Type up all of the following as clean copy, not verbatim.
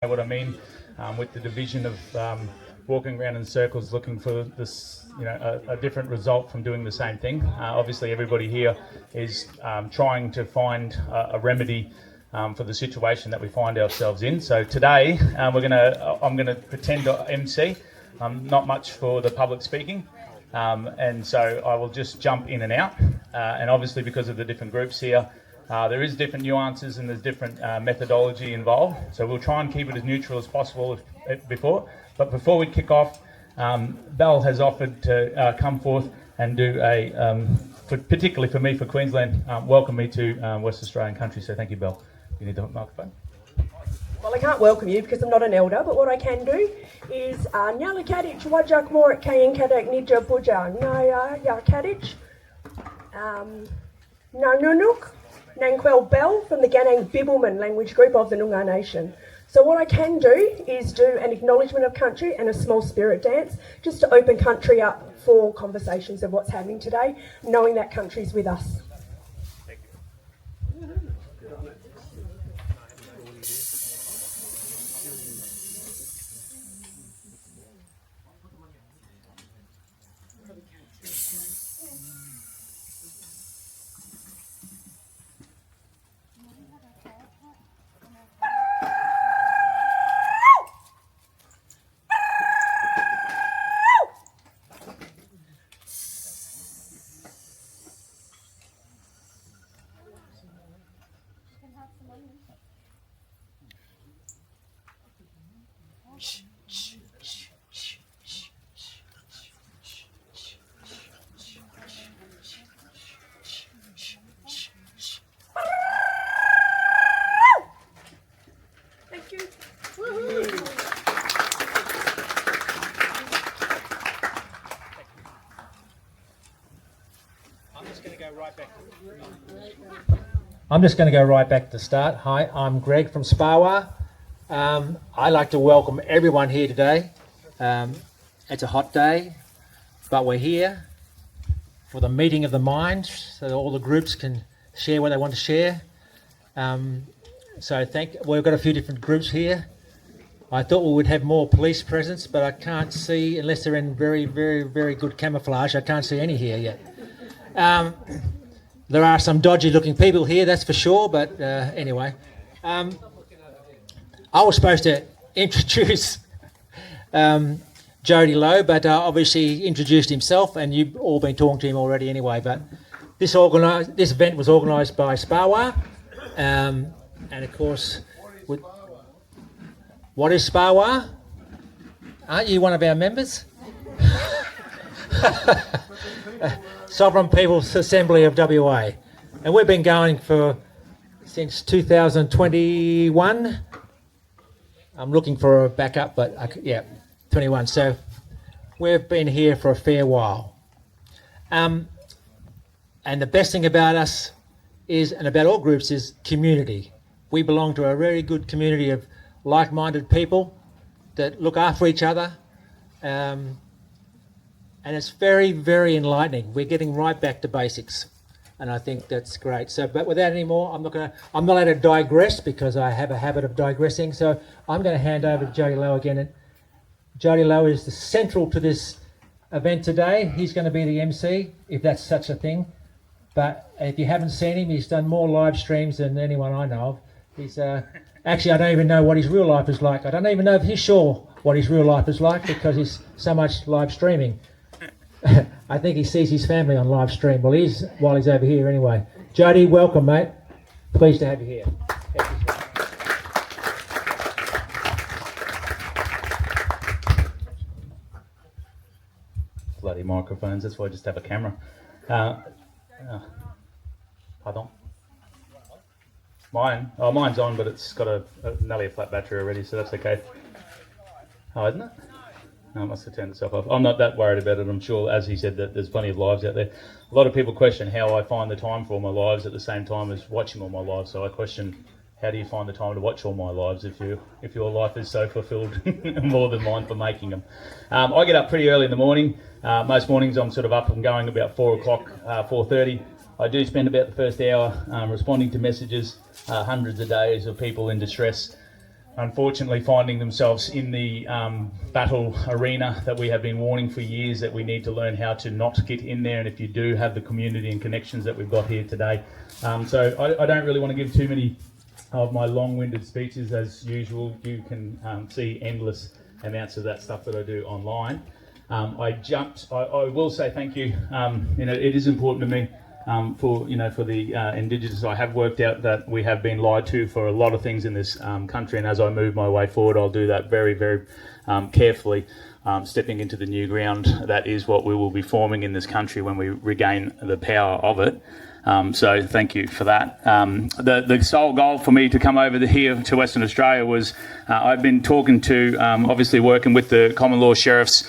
what I mean with the division of walking around in circles looking for this, a different result from doing the same thing. Obviously, everybody here is trying to find a remedy for the situation that we find ourselves in. So today, I'm going to pretend to MC. Not much for the public speaking, and so I will just jump in and out. And obviously, because of the different groups here, there is different nuances and there's different methodology involved. So we'll try and keep it as neutral as possible But before we kick off, Belle has offered to come forth and do particularly for me, for Queensland, welcome me to West Australian country. So thank you, Belle. You need the microphone. Well, I can't welcome you because I'm not an elder, but what I can do is Nyala Kadich Wajak Morik Kayin Kadak Nija Buja Naya Ya Kadich Nanunuk Nanquel Bell from the Ganang Bibbulman language group of the Noongar Nation. So what I can do is do an acknowledgement of country and a small spirit dance just to open country up for conversations of what's happening today, knowing that country's with us. I'm just going to go right back to the start. Hi, I'm Greg from SPAWA. I'd like to welcome everyone here today. It's a hot day, but we're here for the meeting of the mind so that all the groups can share what they want to share. We've got a few different groups here. I thought we would have more police presence, but I can't see, unless they're in very, very, very good camouflage, I can't see any here yet. There are some dodgy looking people here, that's for sure, but anyway. I was supposed to introduce Jody Lowe, but obviously he introduced himself and you've all been talking to him already anyway. But this event was organised by SPAWA, and of course, what is SPAWA? Aren't you one of our members? Sovereign People's Assembly of WA, and we've been going since 2021. I'm looking for a backup, but 21. So we've been here for a fair while. And the best thing about us is, and about all groups, is community. We belong to a very good community of like-minded people that look after each other. And it's very, very enlightening. We're getting right back to basics, and I think that's great. So, but without any more, I'm not allowed to digress because I have a habit of digressing. So I'm going to hand over to Jody Lowe again. And Jody Lowe is the central to this event today. He's going to be the MC, if that's such a thing. But if you haven't seen him, he's done more live streams than anyone I know of. He's actually, I don't even know what his real life is like. I don't even know if he's sure what his real life is like because he's so much live streaming. I think he sees his family on live stream. Well, while he's over here anyway. Jody, welcome, mate. Pleased to have you here. Bloody microphones, that's why I just have a camera. Pardon? Mine's on, but it's got nearly a flat battery already, so that's okay. Oh, isn't it? No, it must have turned itself off. I'm not that worried about it. I'm sure, as he said, that there's plenty of lives out there. A lot of people question how I find the time for all my lives at the same time as watching all my lives. So I question, how do you find the time to watch all my lives if your life is so fulfilled more than mine for making them? I get up pretty early in the morning. Most mornings I'm sort of up and going about 4 o'clock, 4:30. I do spend about the first hour responding to messages, hundreds of days of people in distress. unfortunately finding themselves in the battle arena that we have been warning for years that we need to learn how to not get in there, and if you do, have the community and connections that we've got here today. So I don't really want to give too many of my long-winded speeches. As usual, you can see endless amounts of that stuff that I do online. I will say thank you. It is important to me for the Indigenous. I have worked out that we have been lied to for a lot of things in this country, and as I move my way forward, I'll do that very, very carefully, stepping into the new ground. That is what we will be forming in this country when we regain the power of it. So thank you for that. The sole goal for me to come over here to Western Australia was I've been talking to, obviously working with the common law sheriffs,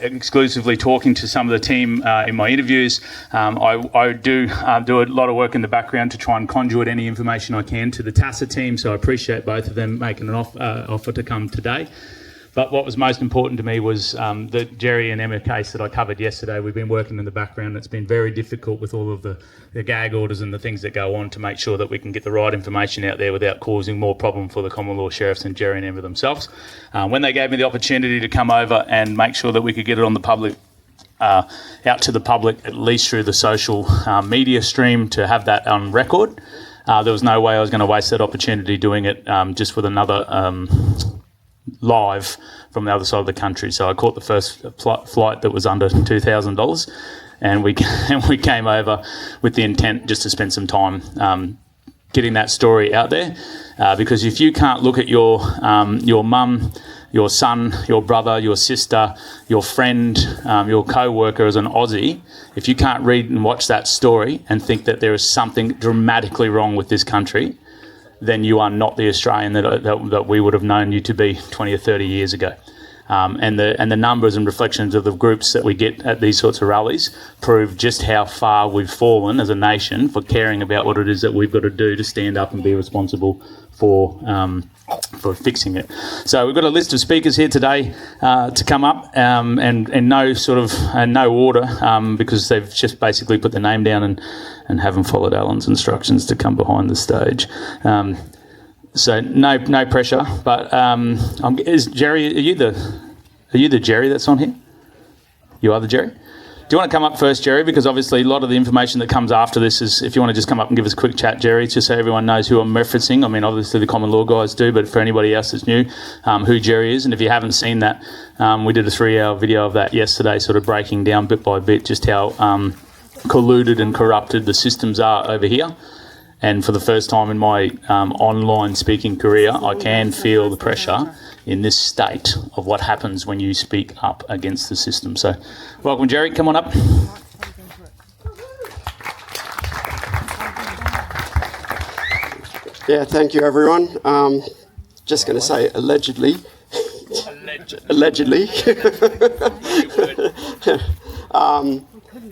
exclusively talking to some of the team in my interviews. I do a lot of work in the background to try and conduit any information I can to the TASA team, so I appreciate both of them making an offer to come today. But what was most important to me was the Jerry and Emma case that I covered yesterday. We've been working in the background. It's been very difficult with all of the gag orders and the things that go on to make sure that we can get the right information out there without causing more problem for the common law sheriffs and Jerry and Emma themselves. When they gave me the opportunity to come over and make sure that we could get it on the public, out to the public, at least through the social media stream, to have that on record, there was no way I was going to waste that opportunity doing it just with another live from the other side of the country. So I caught the first flight that was under $2,000, and we came over with the intent just to spend some time getting that story out there, because if you can't look at your mum, your son, your brother, your sister, your friend, your co-worker as an Aussie, if you can't read and watch that story and think that there is something dramatically wrong with this country, then you are not the Australian that we would have known you to be 20 or 30 years ago. And the numbers and reflections of the groups that we get at these sorts of rallies prove just how far we've fallen as a nation for caring about what it is that we've got to do to stand up and be responsible for fixing it. So we've got a list of speakers here today to come up, and no order, because they've just basically put their name down and haven't followed Alan's instructions to come behind the stage. So no pressure. But is Jerry? Are you the Jerry that's on here? You are the Jerry. Do you want to come up first, Jerry? Because obviously a lot of the information that comes after this is, if you want to just come up and give us a quick chat, Jerry, just so everyone knows who I'm referencing. I mean, obviously the common law guys do, but for anybody else that's new, who Jerry is. And if you haven't seen that, we did a 3-hour video of that yesterday, sort of breaking down bit by bit just how colluded and corrupted the systems are over here. And for the first time in my online speaking career, I can feel the pressure in this state of what happens when you speak up against the system. So welcome, Jerry. Come on up. Yeah, thank you, everyone. Just going to say allegedly. Allegedly.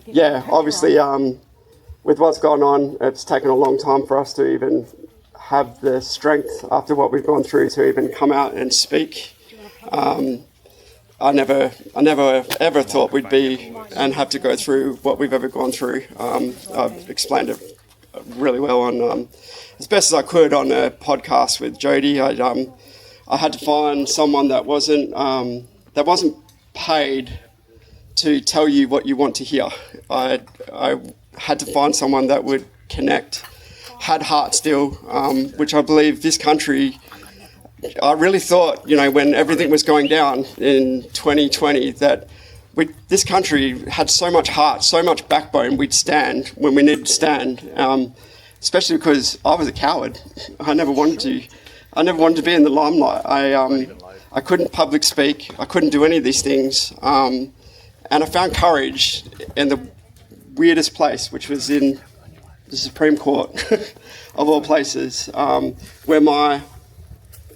Yeah, obviously, with what's gone on, it's taken a long time for us to even have the strength after what we've gone through to even come out and speak. I never ever thought we'd be and have to go through what we've ever gone through. I've explained it really well on as best as I could on a podcast with Jody. I had to find someone that wasn't paid to tell you what you want to hear. I had to find someone that would connect, had heart still, which I believe this country, I really thought, when everything was going down in 2020, that this country had so much heart, so much backbone, we'd stand when we needed to stand, especially because I was a coward. I never wanted to be in the limelight. I couldn't public speak. I couldn't do any of these things. And I found courage in the weirdest place, which was in the Supreme Court of all places, where my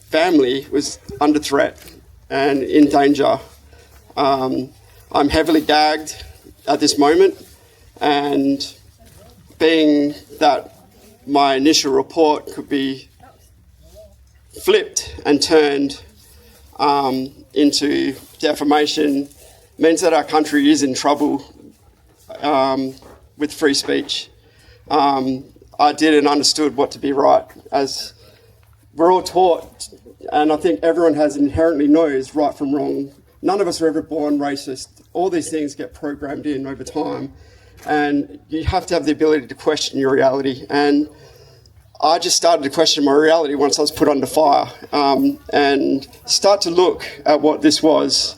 family was under threat and in danger. I'm heavily gagged at this moment, and being that my initial report could be flipped and turned into defamation means that our country is in trouble with free speech. I did and understood what to be right as we're all taught, and I think everyone has inherently knows right from wrong. None of us are ever born racist. All these things get programmed in over time, and you have to have the ability to question your reality. And I just started to question my reality once I was put under fire, and start to look at what this was.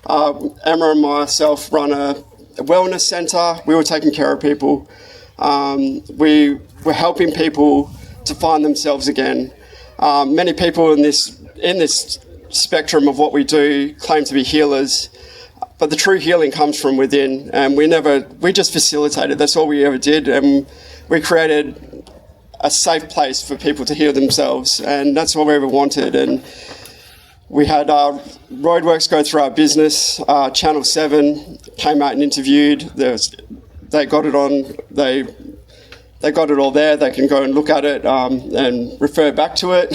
Emma and myself run a wellness centre. We were taking care of people. We were helping people to find themselves again. Many people in this spectrum of what we do claim to be healers, but the true healing comes from within, and we just facilitated. That's all we ever did, and we created a safe place for people to heal themselves, and that's all we ever wanted. And we had roadworks go through our business. Channel 7 came out and interviewed. They got it on. They got it all there. They can go and look at it and refer back to it.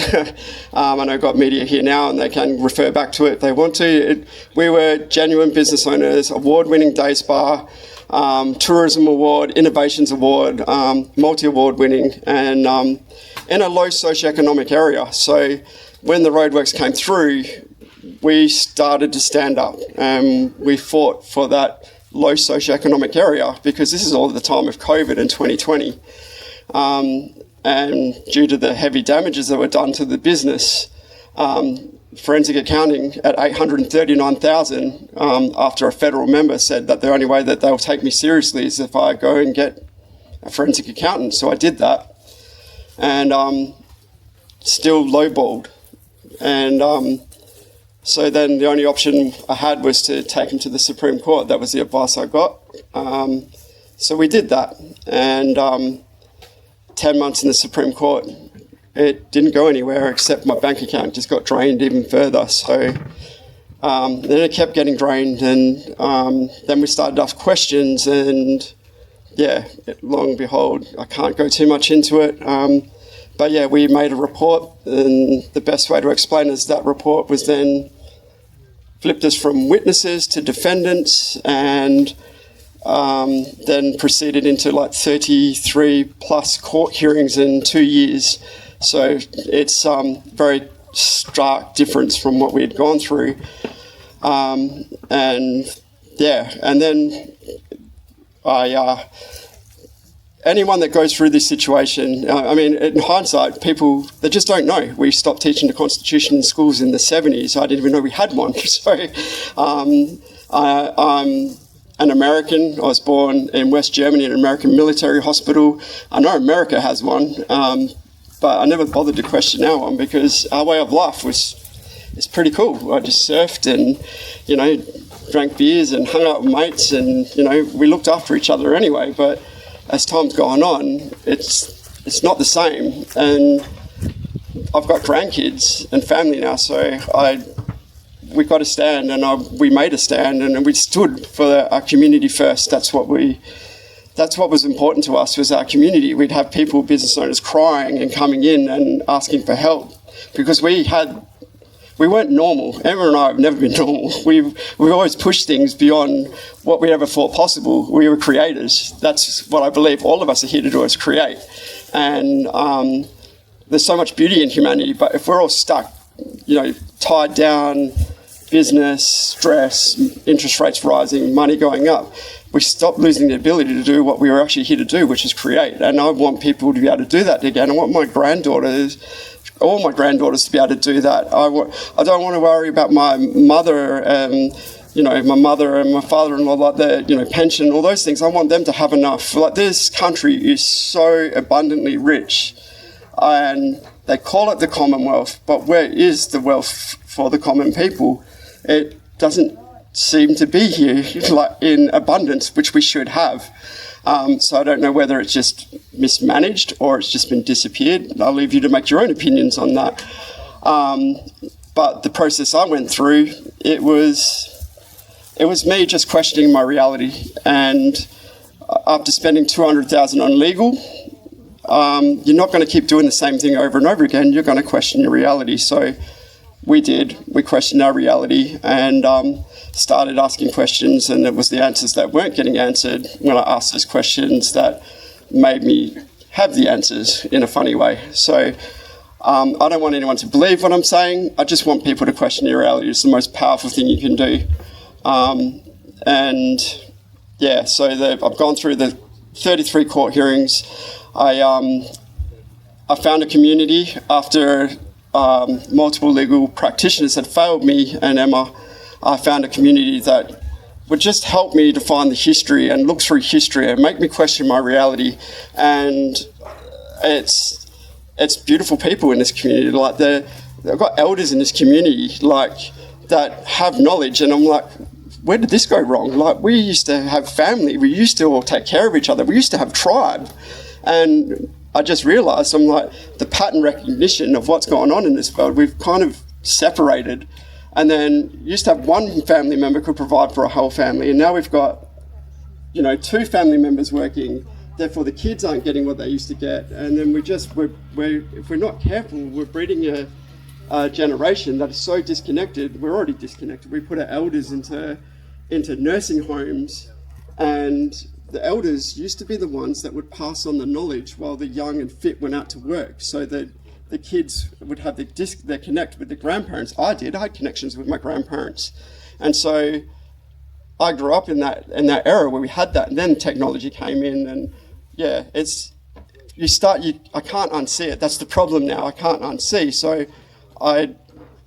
I know I've got media here now, and they can refer back to it if they want to. We were genuine business owners, award-winning day spa, tourism award, innovations award, multi-award winning, and in a low socioeconomic area. So when the roadworks came through, we started to stand up, and we fought for that low socioeconomic area, because this is all at the time of COVID in 2020. And due to the heavy damages that were done to the business, forensic accounting at $839,000, after a federal member said that the only way that they'll take me seriously is if I go and get a forensic accountant. So I did that, and still lowballed. And so then the only option I had was to take him to the Supreme Court. That was the advice I got. So we did that, and 10 months in the Supreme Court, it didn't go anywhere, except my bank account just got drained even further. So then it kept getting drained, and then we started to ask questions, and yeah, long and behold, I can't go too much into it. But yeah, we made a report, and the best way to explain is that report was then flipped us from witnesses to defendants, and then proceeded into like 33 plus court hearings in 2 years. So it's very stark difference from what we had gone through. And yeah, and then anyone that goes through this situation, I mean, in hindsight, people, they just don't know. We stopped teaching the Constitution in schools in the 70s. I didn't even know we had one. So I'm an American. I was born in West Germany in an American military hospital. I know America has one, but I never bothered to question our one, because our way of life is pretty cool. I just surfed and, drank beers and hung out with mates, and, we looked after each other anyway. But as time's gone on, it's not the same. And I've got grandkids and family now, so we got to stand, and we made a stand, and we stood for our community first. That's what was important to us, was our community. We'd have people, business owners, crying and coming in and asking for help, because we weren't normal. Emma and I have never been normal. We've always pushed things beyond what we ever thought possible. We were creators. That's what I believe all of us are here to do, is create. And there's so much beauty in humanity, but if we're all stuck, tied down, business, stress, interest rates rising, money going up, we stop losing the ability to do what we were actually here to do, which is create. And I want people to be able to do that again. I want all my granddaughters to be able to do that. I don't want to worry about my mother and, my mother and my father-in-law, like their, pension, all those things. I want them to have enough. Like, this country is so abundantly rich, and they call it the Commonwealth, but where is the wealth for the common people? It doesn't seem to be here like in abundance, which we should have. So I don't know whether it's just mismanaged or it's just been disappeared. I'll leave you to make your own opinions on that. But the process I went through, it was me just questioning my reality. And after spending $200,000 on legal, you're not going to keep doing the same thing over and over again. You're going to question your reality. So we did. We questioned our reality and started asking questions, and it was the answers that weren't getting answered when I asked those questions that made me have the answers in a funny way. So I don't want anyone to believe what I'm saying. I just want people to question your reality. It's the most powerful thing you can do. So I've gone through the 33 court hearings. I found a community after multiple legal practitioners had failed me and Emma. I found a community that would just help me define the history and look through history and make me question my reality. And it's beautiful people in this community. Like they've got elders in this community like that have knowledge, and I'm like, where did this go wrong? Like, we used to have family, we used to all take care of each other, we used to have tribe. And I just realised, I'm like, the pattern recognition of what's going on in this world, we've kind of separated. And then used to have one family member could provide for a whole family, and now we've got, two family members working. Therefore, the kids aren't getting what they used to get, and then if we're not careful, we're breeding a generation that is so disconnected. We're already disconnected. We put our elders into nursing homes, and the elders used to be the ones that would pass on the knowledge while the young and fit went out to work, so that the kids would have their connect with the grandparents. I had connections with my grandparents, and so I grew up in that era where we had that, and then technology came in, and I can't unsee it. That's the problem now. I can't unsee. So I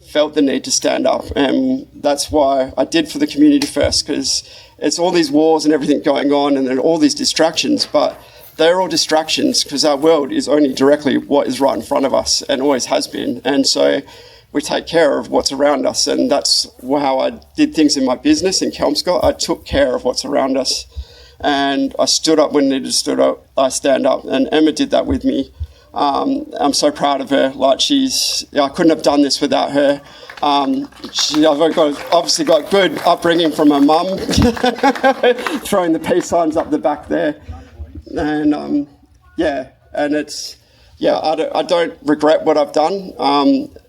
felt the need to stand up, and that's why I did for the community first, because it's all these wars and everything going on, and then all these distractions, but they're all distractions because our world is only directly what is right in front of us and always has been. And so we take care of what's around us, and that's how I did things in my business in Kelmscott. I took care of what's around us, and I stood up when needed to stand up, and Emma did that with me. I'm so proud of her. Like, I couldn't have done this without her. I've obviously got good upbringing from her mum, throwing the peace signs up the back there. And I don't regret what I've done.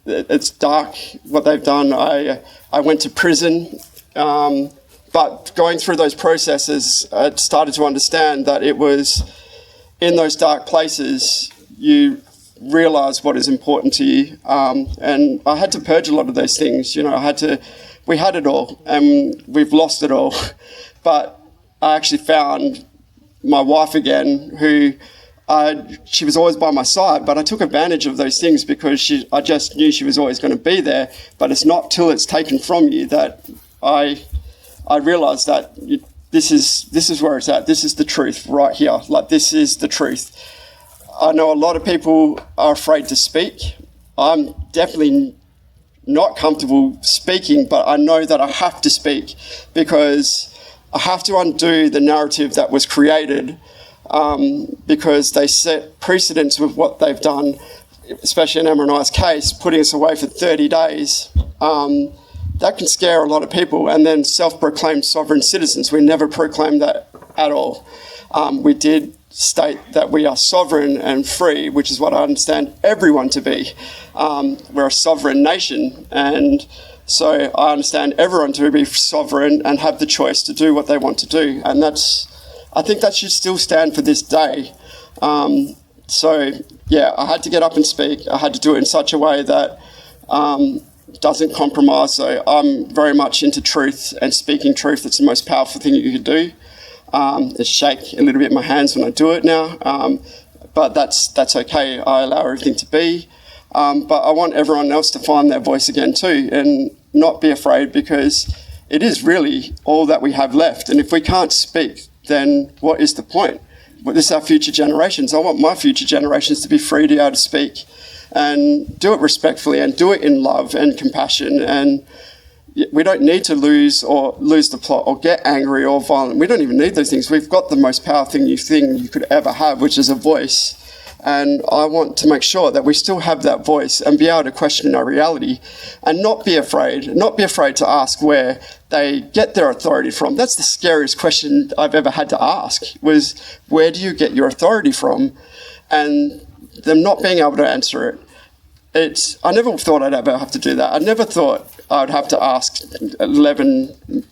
It's dark what they've done. I went to prison, but going through those processes, I started to understand that it was in those dark places you realise what is important to you. And I had to purge a lot of those things. We had it all, and we've lost it all. But I actually found my wife again, who she was always by my side, but I took advantage of those things because I just knew she was always going to be there. But it's not till it's taken from you that I realised that this is where it's at. This is the truth right here. Like, this is the truth. I know a lot of people are afraid to speak. I'm definitely not comfortable speaking, but I know that I have to speak because I have to undo the narrative that was created, because they set precedents with what they've done, especially in Emma and I's case, putting us away for 30 days. That can scare a lot of people. And then self-proclaimed sovereign citizens, we never proclaimed that at all. We did state that we are sovereign and free, which is what I understand everyone to be. We're a sovereign nation, and so I understand everyone to be sovereign and have the choice to do what they want to do. And I think that should still stand for this day. I had to get up and speak. I had to do it in such a way that doesn't compromise. So I'm very much into truth and speaking truth. It's the most powerful thing you could do. It shake a little bit in my hands when I do it now, but that's okay. I allow everything to be. But I want everyone else to find their voice again too, and not be afraid, because it is really all that we have left. And if we can't speak, then what is the point? This is our future generations. I want my future generations to be free to be able to speak and do it respectfully and do it in love and compassion. And we don't need to lose the plot or get angry or violent. We don't even need those things. We've got the most powerful thing you could ever have, which is a voice. And I want to make sure that we still have that voice and be able to question our reality and not be afraid to ask where they get their authority from. That's the scariest question I've ever had to ask, was where do you get your authority from? And them not being able to answer it. I never thought I'd ever have to do that. I never thought I'd have to ask 11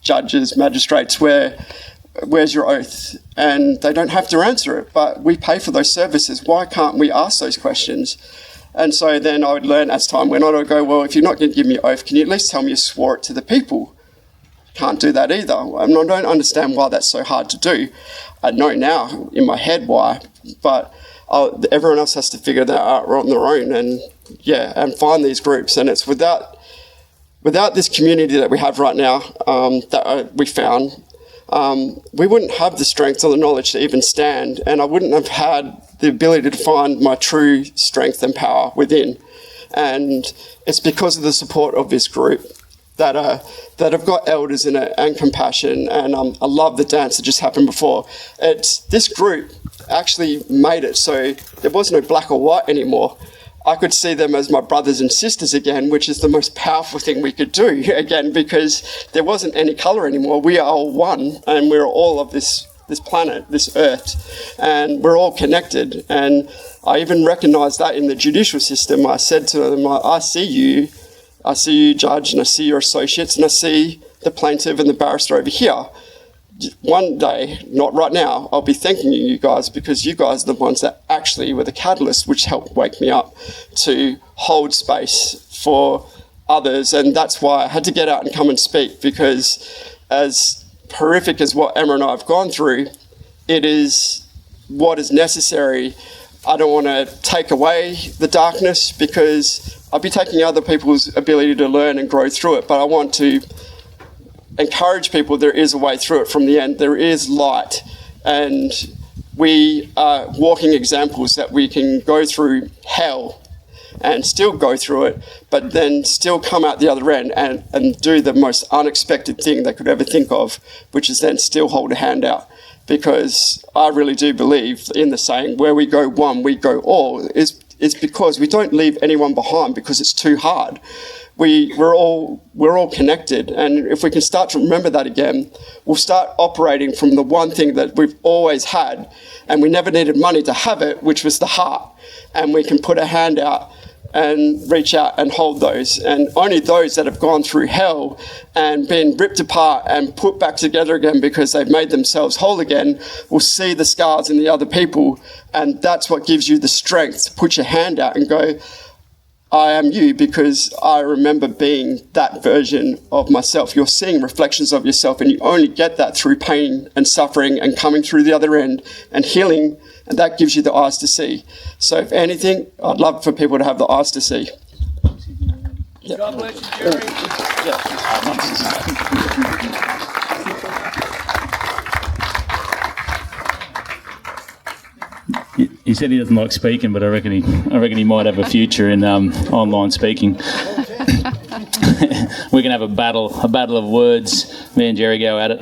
judges, magistrates, where's your oath? And they don't have to answer it, but we pay for those services. Why can't we ask those questions? And so then I would learn as time went on. I would go, well, if you're not going to give me an oath, can you at least tell me you swore it to the people? Can't do that either. I don't understand why that's so hard to do. I know now in my head why, but everyone else has to figure that out on their own and find these groups. And it's without this community that we have right now we found, we wouldn't have the strength or the knowledge to even stand, and I wouldn't have had the ability to find my true strength and power within. And it's because of the support of this group that have got elders in it and compassion, and I love the dance that just happened before. This group actually made it so there was no black or white anymore. I could see them as my brothers and sisters again, which is the most powerful thing we could do again, because there wasn't any colour anymore. We are all one, and we're all of this planet, this earth, and we're all connected. And I even recognised that in the judicial system. I said to them, I see you, Judge, and I see your associates, and I see the plaintiff and the barrister over here. One day, not right now, I'll be thanking you guys, because you guys are the ones that actually were the catalyst which helped wake me up to hold space for others. And that's why I had to get out and come and speak, because as horrific as what Emma and I have gone through, it is what is necessary. I don't want to take away the darkness, because I'll be taking other people's ability to learn and grow through it, but I want to encourage people there is a way through it from the end. There is light, and we are walking examples that we can go through hell and still go through it, but then still come out the other end and do the most unexpected thing they could ever think of, which is then still hold a hand out. Because I really do believe in the saying, where we go one, we go all, is because we don't leave anyone behind because it's too hard. We're all connected, and if we can start to remember that again, we'll start operating from the one thing that we've always had, and we never needed money to have it, which was the heart. And we can put a hand out and reach out and hold those. And only those that have gone through hell and been ripped apart and put back together again because they've made themselves whole again will see the scars in the other people, and that's what gives you the strength to put your hand out and go, I am you, because I remember being that version of myself. You're seeing reflections of yourself, and you only get that through pain and suffering and coming through the other end and healing, and that gives you the eyes to see. So if anything, I'd love for people to have the eyes to see. Yep. God bless you, Jerry. He said he doesn't like speaking, but I reckon he might have a future in online speaking. We can have a battle of words. Me and Jerry go at it.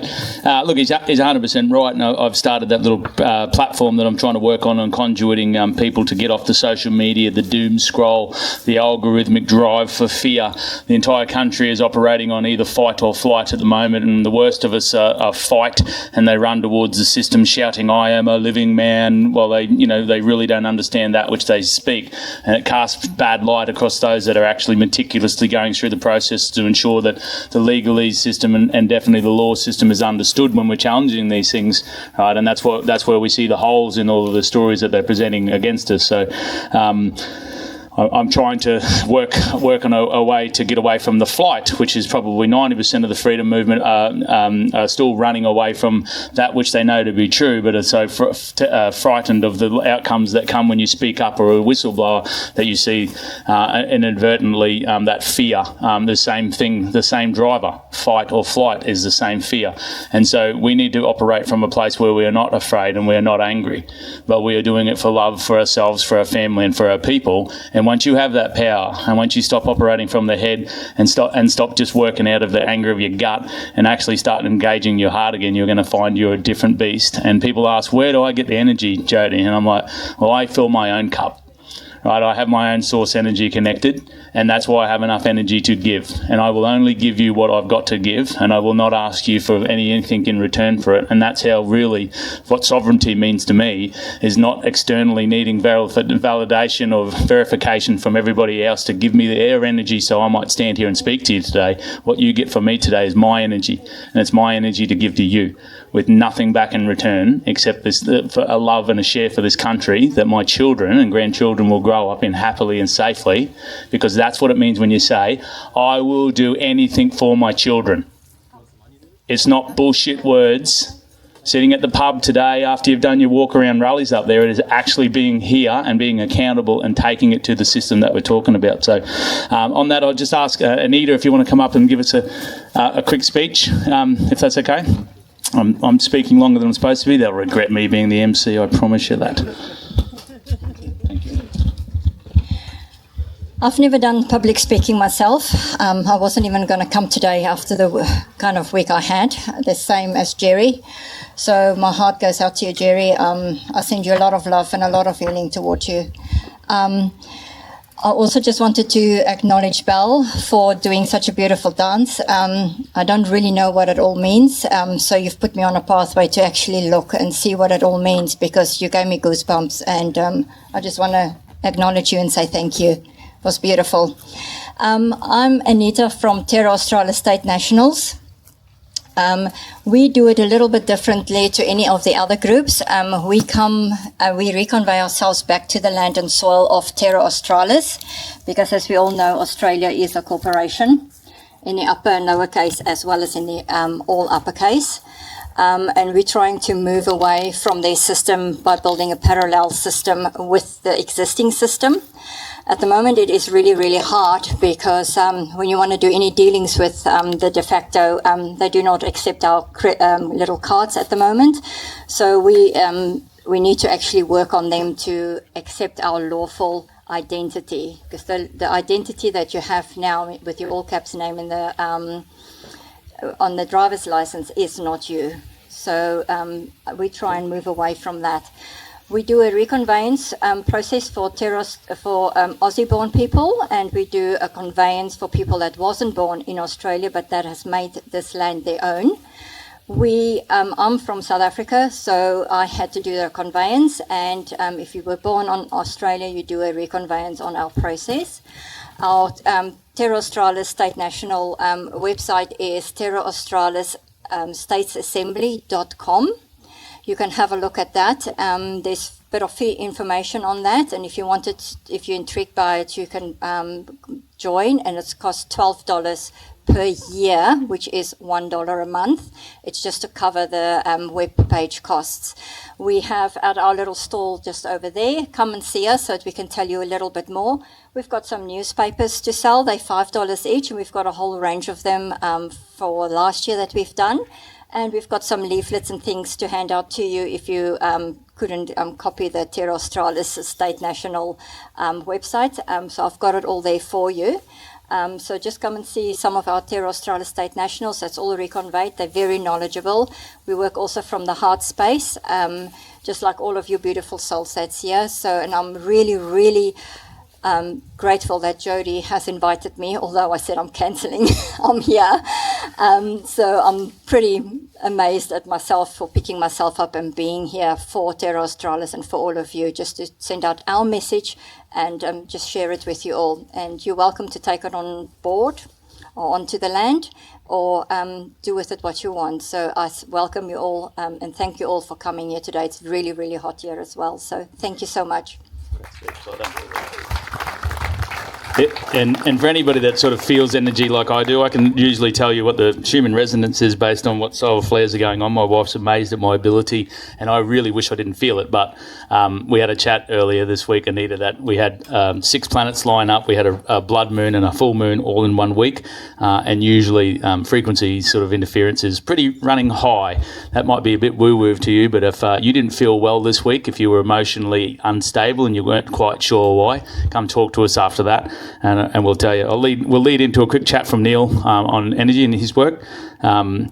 Look, he's 100% right, and I've started that little platform that I'm trying to work on conduiting people to get off the social media, the doom scroll, the algorithmic drive for fear. The entire country is operating on either fight or flight at the moment, and the worst of us are fight, and they run towards the system shouting, "I am a living man." Well, they really don't understand that which they speak, and it casts bad light across those that are actually meticulously going through the process to ensure that the legalese system and definitely the law system is understood when we're challenging these things, right? And that's where we see the holes in all of the stories that they're presenting against us. So I'm trying to work on a way to get away from the flight, which is probably 90% of the freedom movement are still running away from that which they know to be true, but are so frightened of the outcomes that come when you speak up or a whistleblower that you see inadvertently that fear. The same thing, the same driver, fight or flight, is the same fear. And so we need to operate from a place where we are not afraid and we are not angry, but we are doing it for love, for ourselves, for our family and for our people. And once you have that power, and once you stop operating from the head and stop just working out of the anger of your gut and actually start engaging your heart again, you're going to find you're a different beast. And people ask, where do I get the energy, Jody? And I'm like, well, I fill my own cup. Right, I have my own source energy connected, and that's why I have enough energy to give. And I will only give you what I've got to give, and I will not ask you for anything in return for it. And that's how really what sovereignty means to me, is not externally needing validation or verification from everybody else to give me their energy so I might stand here and speak to you today. What you get from me today is my energy, and it's my energy to give to you. with nothing back in return except this for a love and a share for this country that my children and grandchildren will grow up in happily and safely, because that's what it means when you say, I will do anything for my children. It's not bullshit words. Sitting at the pub today after you've done your walk around rallies up there, it is actually being here and being accountable and taking it to the system that we're talking about. So on that, I'll just ask Anita if you want to come up and give us a quick speech, if that's okay. I'm speaking longer than I'm supposed to be. They'll regret me being the MC, I promise you that. Thank you. I've never done public speaking myself. I wasn't even going to come today after the kind of week I had, the same as Jerry. So my heart goes out to you, Jerry. I send you a lot of love and a lot of healing towards you. I also just wanted to acknowledge Belle for doing such a beautiful dance. I don't really know what it all means, so you've put me on a pathway to actually look and see what it all means, because you gave me goosebumps, and I just want to acknowledge you and say thank you. It was beautiful. I'm Anita from Terra Australis State Nationals. We do it a little bit differently to any of the other groups. We reconvey ourselves back to the land and soil of Terra Australis, because as we all know, Australia is a corporation in the upper and lower case, as well as in the all uppercase. And we're trying to move away from their system by building a parallel system with the existing system. At the moment, it is really, really hard, because when you want to do any dealings with the de facto, they do not accept our little cards at the moment. So we need to actually work on them to accept our lawful identity, because the identity that you have now with your all caps name in the on the driver's license is not you. So we try and move away from that. We do a reconveyance process for Aussie-born people, and we do a conveyance for people that wasn't born in Australia but that has made this land their own. I'm from South Africa, so I had to do the conveyance, and if you were born on Australia, you do a reconveyance on our process. Our Terra Australis State National website is terraaustralistatesAssembly.com. You can have a look at that. There's a bit of free information on that, and if you're intrigued by it, you can join, and it costs $12 per year, which is $1 a month. It's just to cover the web page costs. We have at our little stall just over there. Come and see us so that we can tell you a little bit more. We've got some newspapers to sell. They're $5 each, and we've got a whole range of them for last year that we've done. And we've got some leaflets and things to hand out to you if you couldn't copy the Terra Australis State National website. So I've got it all there for you. So just come and see some of our Terra Australis State Nationals. That's all reconveyed. They're very knowledgeable. We work also from the heart space, just like all of you beautiful souls that's here. So, and I'm really, really grateful that Jody has invited me, although I said I'm cancelling. I'm here. So I'm pretty amazed at myself for picking myself up and being here for Terra Australis and for all of you, just to send out our message and just share it with you all. And you're welcome to take it on board or onto the land, or do with it what you want. So I welcome you all and thank you all for coming here today. It's really, really hot here as well. So thank you so much. And for anybody that sort of feels energy like I do, I can usually tell you what the human resonance is based on what solar flares are going on. My wife's amazed at my ability, and I really wish I didn't feel it. But we had a chat earlier this week, Anita, that we had 6 planets line up. We had a blood moon and a full moon all in 1 week, and usually frequency sort of interference is pretty running high. That might be a bit woo-woo to you, but if you didn't feel well this week, if you were emotionally unstable and you weren't quite sure why, come talk to us after that. And we'll tell you. We'll lead into a quick chat from Neil on energy and his work. And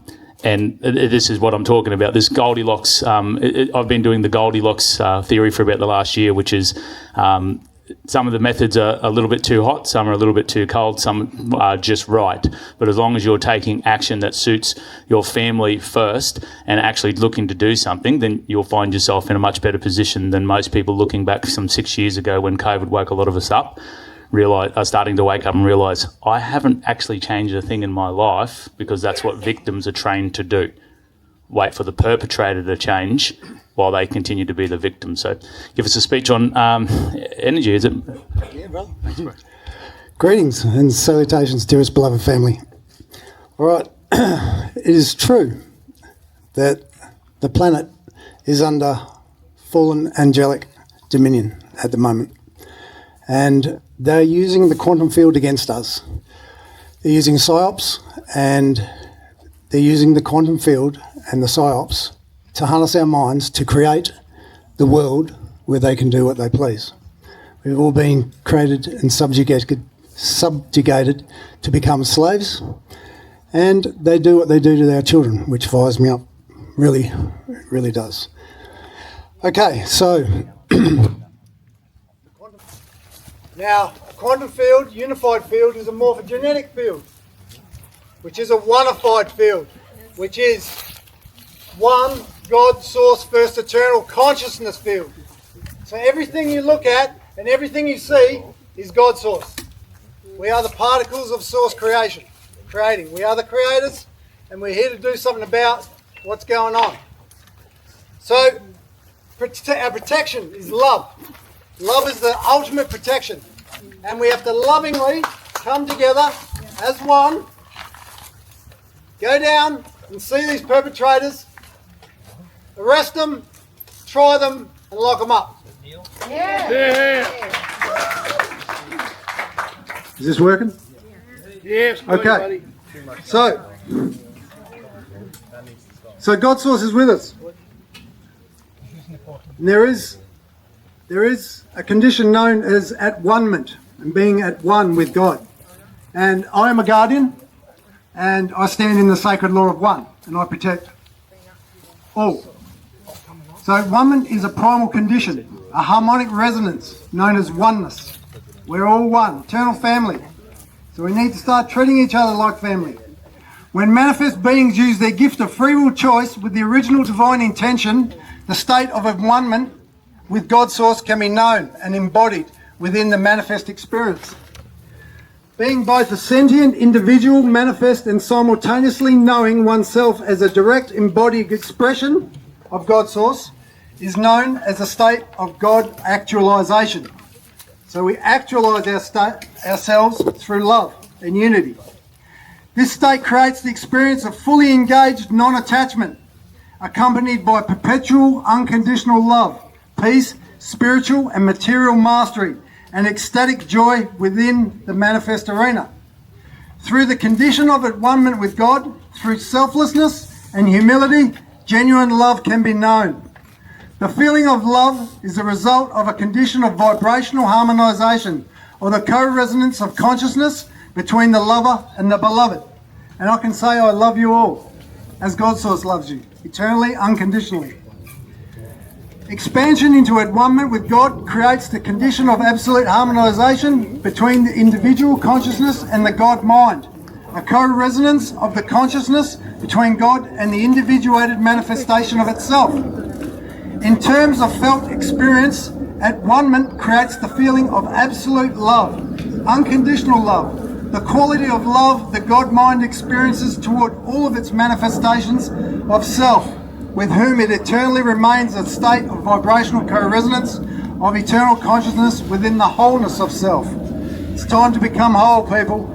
this is what I'm talking about. This Goldilocks. I've been doing the Goldilocks theory for about the last year, which is some of the methods are a little bit too hot, some are a little bit too cold, some are just right. But as long as you're taking action that suits your family first and actually looking to do something, then you'll find yourself in a much better position than most people looking back some 6 years ago when COVID woke a lot of us up. Are starting to wake up and realise I haven't actually changed a thing in my life, because that's what victims are trained to do. wait for the perpetrator to change while they continue to be the victim. So give us a speech on energy, is it? Yeah, brother. Thanks, bro. Greetings and salutations, dearest beloved family. All right, it is true that the planet is under fallen angelic dominion at the moment, and they're using the quantum field against us. They're using psyops, and they're using the quantum field and the psyops to harness our minds to create the world where they can do what they please. We've all been created and subjugated to become slaves, and they do what they do to our children, which fires me up. Really, it really does. Okay, so now a quantum field, unified field, is a morphogenetic field, which is a one-ified field, which is one God, source, first eternal consciousness field. So everything you look at and everything you see is God source. We are the particles of source creating. We are the creators, and we're here to do something about what's going on. So our protection is love. Love is the ultimate protection, and we have to lovingly come together as one, go down and see these perpetrators, arrest them, try them, and lock them up. Yeah. Is this working? Yes. Okay. So God's source is with us. And there is a condition known as at-one-ment, and being at one with God. And I am a guardian, and I stand in the sacred law of one, and I protect all. So one-ment is a primal condition, a harmonic resonance known as oneness. We're all one, eternal family. So we need to start treating each other like family. When manifest beings use their gift of free will choice with the original divine intention, the state of one-ment with God's source can be known and embodied within the manifest experience. Being both a sentient individual, manifest, and simultaneously knowing oneself as a direct embodied expression of God's source is known as a state of God actualization. So we actualize ourselves through love and unity. This state creates the experience of fully engaged non-attachment, accompanied by perpetual unconditional love, peace, spiritual and material mastery, and ecstatic joy within the manifest arena. Through the condition of at-one-ment with God, through selflessness and humility, genuine love can be known. The feeling of love is the result of a condition of vibrational harmonization, or the co-resonance of consciousness between the lover and the beloved. And I can say I love you all, as God's source loves you, eternally, unconditionally. Expansion into at-one-ment with God creates the condition of absolute harmonization between the individual consciousness and the God mind, a co-resonance of the consciousness between God and the individuated manifestation of itself. In terms of felt experience, at-one-ment creates the feeling of absolute love, unconditional love, the quality of love the God mind experiences toward all of its manifestations of self, with whom it eternally remains a state of vibrational co-resonance of eternal consciousness within the wholeness of self. It's time to become whole, people.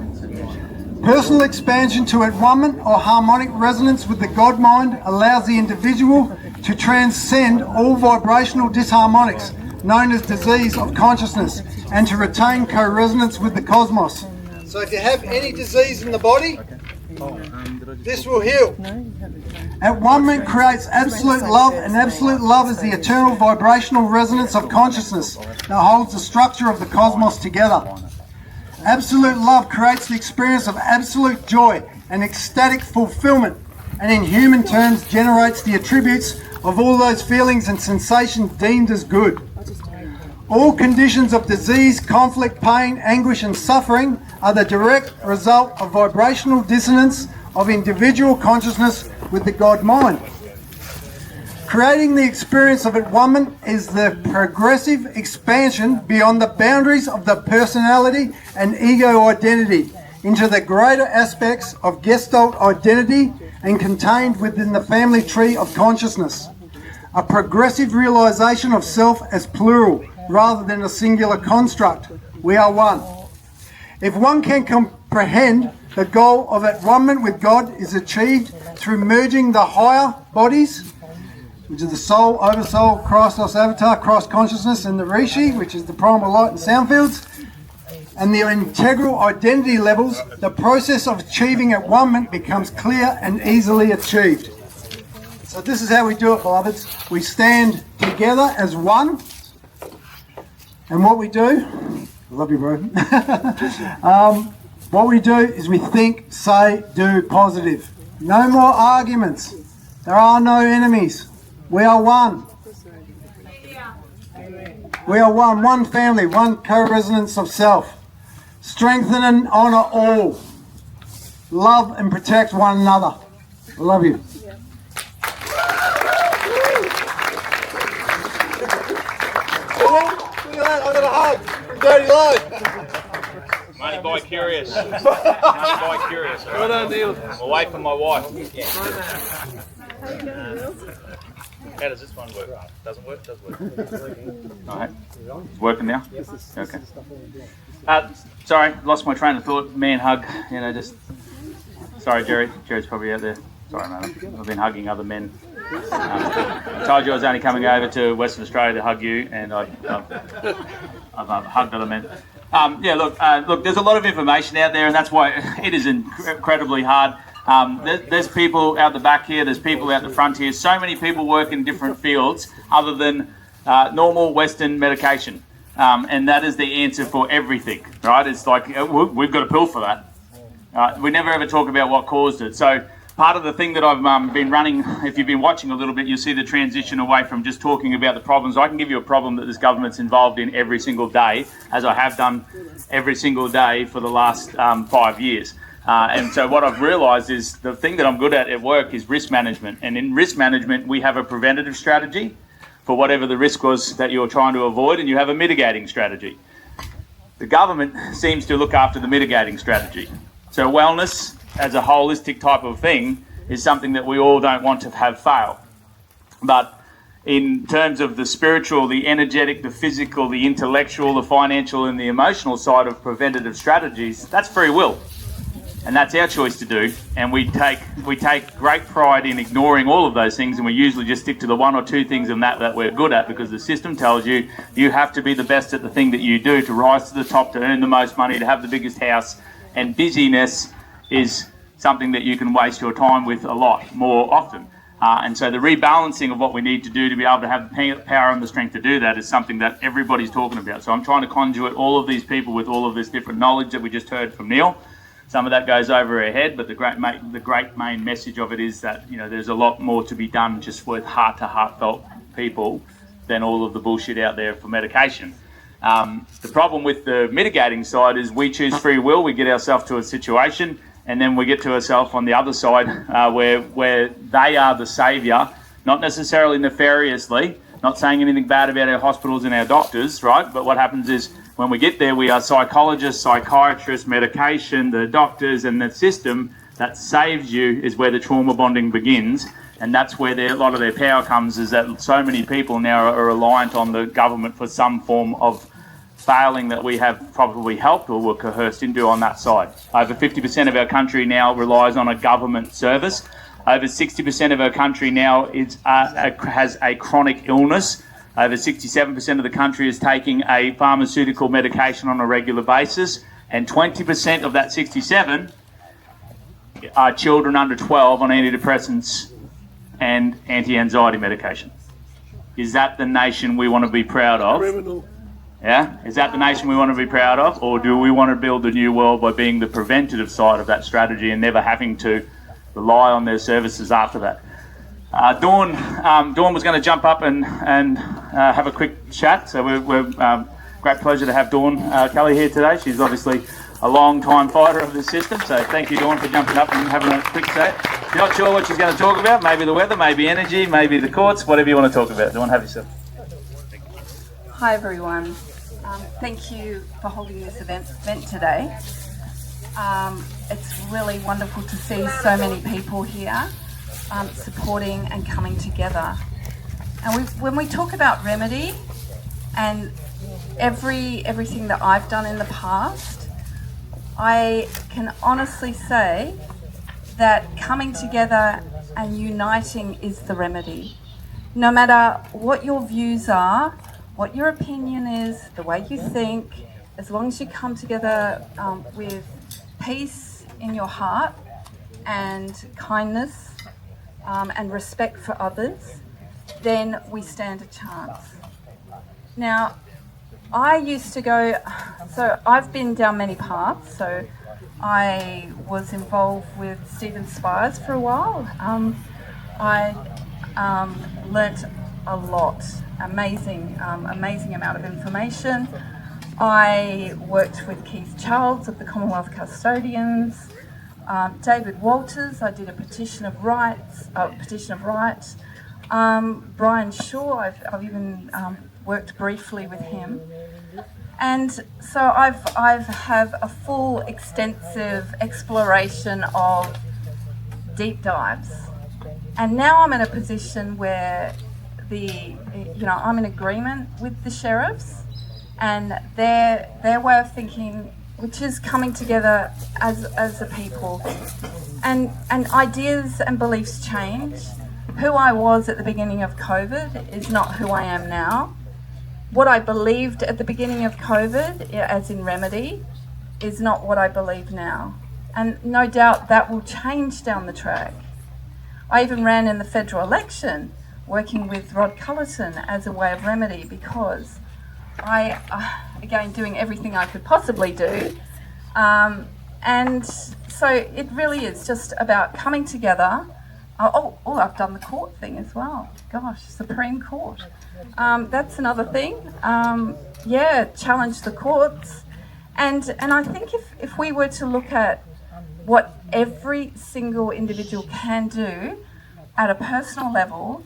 Personal expansion to at-one-ment or harmonic resonance with the God mind allows the individual to transcend all vibrational disharmonics, known as disease of consciousness, and to retain co-resonance with the cosmos. So if you have any disease in the body, this will heal. At-one-ment creates absolute love, and absolute love is the eternal vibrational resonance of consciousness that holds the structure of the cosmos together. Absolute love creates the experience of absolute joy and ecstatic fulfillment, and in human terms generates the attributes of all those feelings and sensations deemed as good. All conditions of disease, conflict, pain, anguish and suffering are the direct result of vibrational dissonance of individual consciousness with the God mind. Creating the experience of at-one-ment is the progressive expansion beyond the boundaries of the personality and ego identity into the greater aspects of Gestalt identity and contained within the family tree of consciousness. A progressive realisation of self as plural rather than a singular construct. We are one. If one can comprehend, the goal of at-one-ment with God is achieved through merging the higher bodies, which is the soul, oversoul, Christos, avatar, Christ consciousness, and the Rishi, which is the primal light and sound fields, and the integral identity levels. The process of achieving at-one-ment becomes clear and easily achieved. So this is how we do it, beloveds. We stand together as one, and what we do, I love you, bro. What we do is we think, say, do positive. No more arguments. There are no enemies. We are one. We are one family, one co-resonance of self. Strengthen and honour all. Love and protect one another. I love you. Look at that, I got a hug from Jody Lowe. Money by curious. Money by curious. Right? Well done, Neil. I'm away from my wife. Yeah. How does this one work? Doesn't work? Does work. Alright. It's working now? Okay. Sorry, lost my train of thought. Man hug, just... Sorry, Jerry. Jerry's probably out there. Sorry, man. I've been hugging other men. I told you I was only coming over to Western Australia to hug you, and I've hugged other men. Look, there's a lot of information out there, and that's why it is incredibly hard. There's people out the back here, there's people out the front here. So many people work in different fields other than normal Western medication. And that is the answer for everything, right? It's like, we've got a pill for that. We never ever talk about what caused it. So part of the thing that I've been running, if you've been watching a little bit, you'll see the transition away from just talking about the problems. I can give you a problem that this government's involved in every single day, as I have done every single day for the last 5 years. And so what I've realised is the thing that I'm good at work is risk management. And in risk management, we have a preventative strategy for whatever the risk was that you're trying to avoid, and you have a mitigating strategy. The government seems to look after the mitigating strategy. So wellness as a holistic type of thing is something that we all don't want to have fail. But in terms of the spiritual, the energetic, the physical, the intellectual, the financial, and the emotional side of preventative strategies, that's free will. And that's our choice to do. And we take great pride in ignoring all of those things, and we usually just stick to the one or two things in that we're good at, because the system tells you you have to be the best at the thing that you do to rise to the top, to earn the most money, to have the biggest house. And busyness is something that you can waste your time with a lot more often. And so the rebalancing of what we need to do to be able to have the power and the strength to do that is something that everybody's talking about. So I'm trying to conduit all of these people with all of this different knowledge that we just heard from Neil. Some of that goes over our head, but the great main message of it is that there's a lot more to be done just with heartfelt people than all of the bullshit out there for medication. The problem with the mitigating side is we choose free will, we get ourselves to a situation, and then we get to ourselves on the other side where they are the saviour, not necessarily nefariously, not saying anything bad about our hospitals and our doctors, right? But what happens is when we get there, we are psychologists, psychiatrists, medication, the doctors, and the system that saves you is where the trauma bonding begins. And that's where a lot of their power comes, is that so many people now are reliant on the government for some form of failing that we have probably helped or were coerced into on that side. Over 50% of our country now relies on a government service. Over 60% of our country now has a chronic illness. Over 67% of the country is taking a pharmaceutical medication on a regular basis, and 20% of that 67 are children under 12 on antidepressants and anti-anxiety medication. Is that the nation we want to be proud of? Criminal. Yeah? Is that the nation we want to be proud of? Or do we want to build a new world by being the preventative side of that strategy and never having to rely on their services after that? Dawn was going to jump up and have a quick chat. So we're great pleasure to have Dawn Kelly here today. She's obviously a long-time fighter of the system. So thank you, Dawn, for jumping up and having a quick chat. Not sure what she's going to talk about. Maybe the weather, maybe energy, maybe the courts, whatever you want to talk about. Dawn, have yourself. Hi everyone. Thank you for holding this event today. It's really wonderful to see so many people here supporting and coming together. And when we talk about remedy and everything that I've done in the past, I can honestly say that coming together and uniting is the remedy. No matter what your views are, what your opinion is, the way you think, as long as you come together with peace in your heart and kindness and respect for others, then we stand a chance. Now, I used to go, so I've been down many paths, so I was involved with Stephen Spires for a while. I learnt a lot, amazing amount of information. I worked with Keith Charles of the Commonwealth Custodians, David Walters. I did a petition of right. Brian Shaw, I've even worked briefly with him. And so I've have a full extensive exploration of deep dives. And now I'm in a position where I'm in agreement with the sheriffs and their way of thinking, which is coming together as a people. And ideas and beliefs change. Who I was at the beginning of COVID is not who I am now. What I believed at the beginning of COVID, as in remedy, is not what I believe now. And no doubt that will change down the track. I even ran in the federal election working with Rod Cullerton as a way of remedy because I, again, doing everything I could possibly do. And so it really is just about coming together. I've done the court thing as well. Gosh, Supreme Court. That's another thing. Challenge the courts. And I think if we were to look at what every single individual can do at a personal level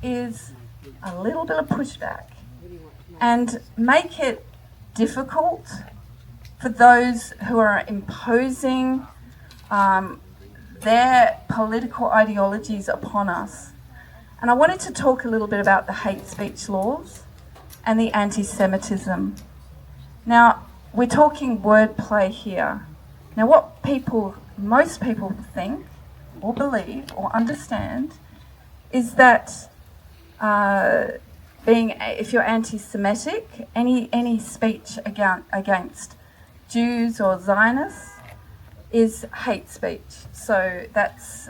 is a little bit of pushback and make it difficult for those who are imposing their political ideologies upon us. And I wanted to talk a little bit about the hate speech laws and the anti-Semitism. Now, we're talking wordplay here. Now, what most people think or believe or understand is that if you're anti-Semitic, any speech against Jews or Zionists is hate speech. So that's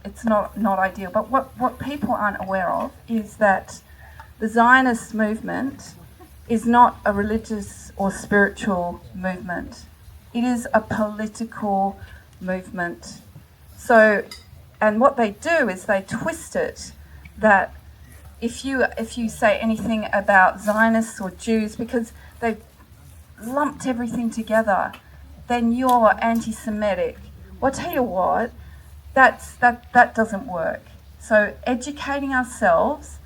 it's not ideal. But what people aren't aware of is that the Zionist movement is not a religious or spiritual movement. It is a political movement. So, and what they do is they twist it that if you say anything about Zionists or Jews, because they've lumped everything together, then you're anti-Semitic. Well, I'll tell you what, that doesn't work. So educating ourselves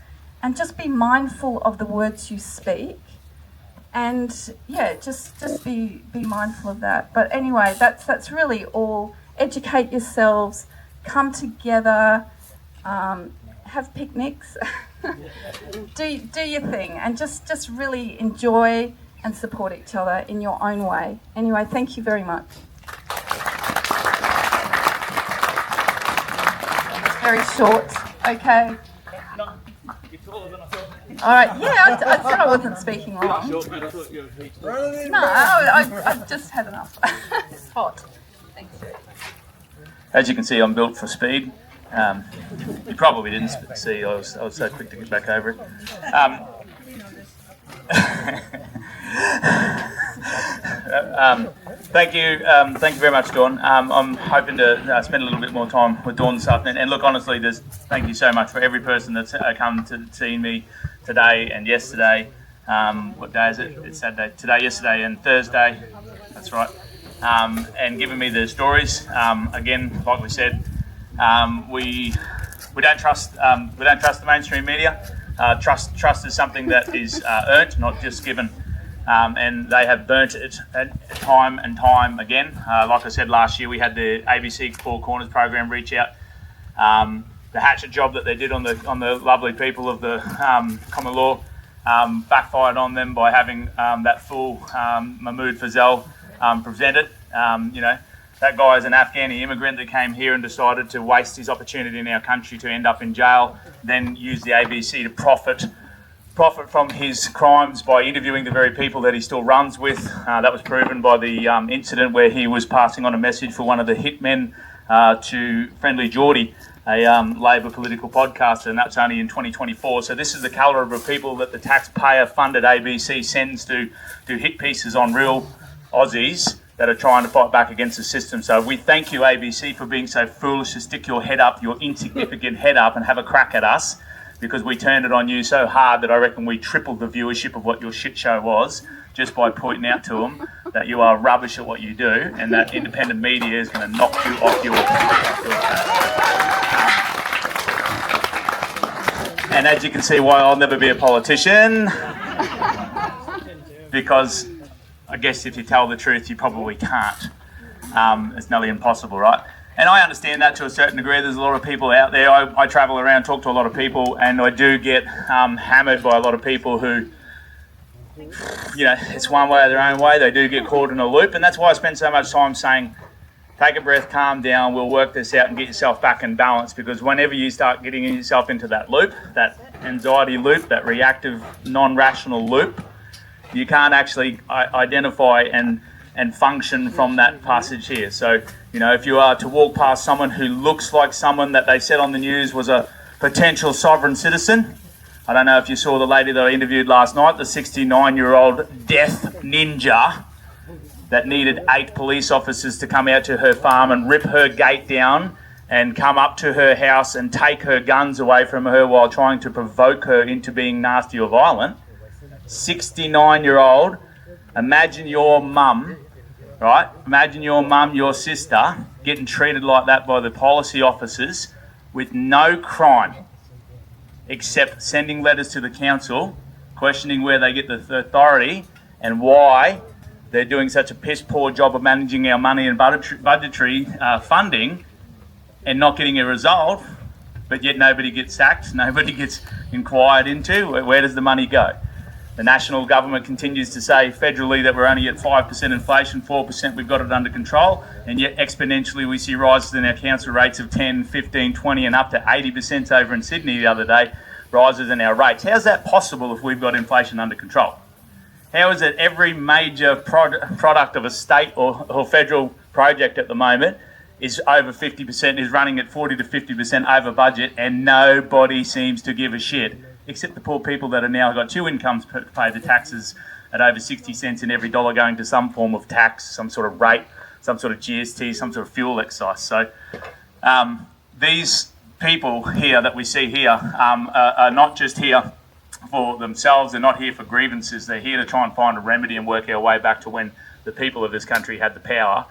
and just be mindful of the words you speak. And just be mindful of that. But anyway, that's really all. Educate yourselves, come together, have picnics, do your thing, and just really enjoy and support each other in your own way. Anyway, thank you very much. It's very short. Okay. All right, I said I wasn't speaking long. No, I've just had enough. It's hot. Thanks. As you can see, I'm built for speed. You probably didn't see, I was so quick to get back over it. Thank you very much, Dawn. I'm hoping to spend a little bit more time with Dawn this afternoon. And look, honestly, thank you so much for every person that's come to see me today and yesterday. What day is it? It's Saturday. Today, yesterday, and Thursday. That's right. And giving me the stories. Again, like we said, we don't trust the mainstream media. Trust is something that is earned, not just given. and they have burnt it time and time again. Like I said, last year we had the ABC Four Corners program reach out. The hatchet job that they did on the lovely people of the common law backfired on them by having that fool Mahmoud Fazal presented. That guy is an Afghani immigrant that came here and decided to waste his opportunity in our country to end up in jail, then use the ABC to profit from his crimes by interviewing the very people that he still runs with. That was proven by the incident where he was passing on a message for one of the hitmen to Friendly Jody, a Labor political podcaster, and that's only in 2024. So this is the calibre of people that the taxpayer-funded ABC sends to do hit pieces on real Aussies that are trying to fight back against the system. So we thank you, ABC, for being so foolish to stick your head up, your insignificant head up, and have a crack at us, because we turned it on you so hard that I reckon we tripled the viewership of what your shit show was, just by pointing out to them that you are rubbish at what you do, and that independent media is going to knock you off your... And as you can see, why I'll never be a politician, because I guess if you tell the truth, you probably can't. It's nearly impossible, right? And I understand that to a certain degree. There's a lot of people out there. I travel around, talk to a lot of people, and I do get hammered by a lot of people who, it's one way or their own way. They do get caught in a loop, and that's why I spend so much time saying, take a breath, calm down, we'll work this out and get yourself back in balance, because whenever you start getting yourself into that loop, that anxiety loop, that reactive, non-rational loop, you can't actually identify and function from that passage here. So, if you are to walk past someone who looks like someone that they said on the news was a potential sovereign citizen, I don't know if you saw the lady that I interviewed last night, the 69-year-old death ninja that needed 8 police officers to come out to her farm and rip her gate down and come up to her house and take her guns away from her while trying to provoke her into being nasty or violent. 69-year-old, imagine your mum, right? Imagine your mum, your sister, getting treated like that by the policy officers with no crime except sending letters to the council, questioning where they get the authority and why they're doing such a piss poor job of managing our money and budgetary funding and not getting a result, but yet nobody gets sacked, nobody gets inquired into. Where does the money go? The national government continues to say federally that we're only at 5% inflation, 4% we've got it under control, and yet exponentially we see rises in our council rates of 10, 15, 20 and up to 80% over in Sydney the other day, rises in our rates. How's that possible if we've got inflation under control? How is it every major product of a state or federal project at the moment is over 50%, is running at 40 to 50% over budget, and nobody seems to give a shit, except the poor people that are now got 2 incomes to pay the taxes at over 60 cents in every dollar going to some form of tax, some sort of rate, some sort of GST, some sort of fuel excise. So these people here that we see here are not just here for themselves, they're not here for grievances, they're here to try and find a remedy and work our way back to when the people of this country had the power,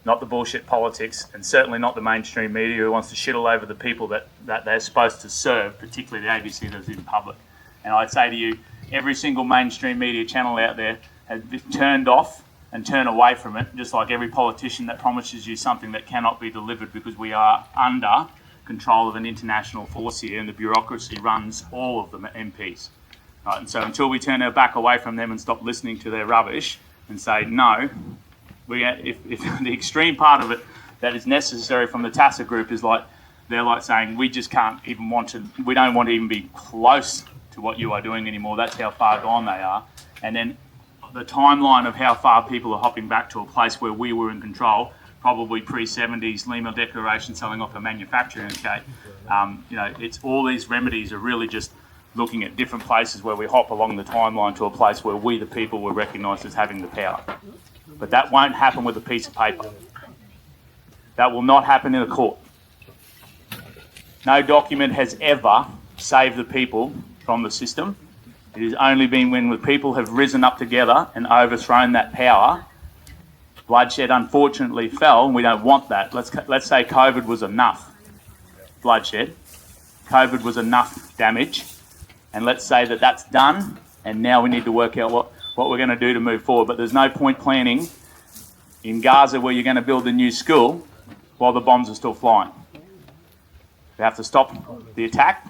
not the bullshit politics, and certainly not the mainstream media who wants to shit all over the people that they're supposed to serve, particularly the ABC that's in public. And I'd say to you, every single mainstream media channel out there has been turned off and turned away from it, just like every politician that promises you something that cannot be delivered, because we are under control of an international force here, and the bureaucracy runs all of the MPs. Right? And so until we turn our back away from them and stop listening to their rubbish and say no, if the extreme part of it that is necessary from the TASA group is like, they're like saying, we just can't even we don't want to even be close to what you are doing anymore. That's how far gone they are. And then the timeline of how far people are hopping back to a place where we were in control, probably pre-70s Lima Declaration selling off a manufacturing estate. It's all these remedies are really just looking at different places where we hop along the timeline to a place where we, the people, were recognised as having the power. But that won't happen with a piece of paper. That will not happen in a court. No document has ever saved the people from the system. It has only been when the people have risen up together and overthrown that power. Bloodshed unfortunately fell, and we don't want that. Let's say COVID was enough bloodshed. COVID was enough damage. And let's say that that's done, and now we need to work out what we're going to do to move forward. But there's no point planning in Gaza where you're going to build a new school while the bombs are still flying. We have to stop the attack.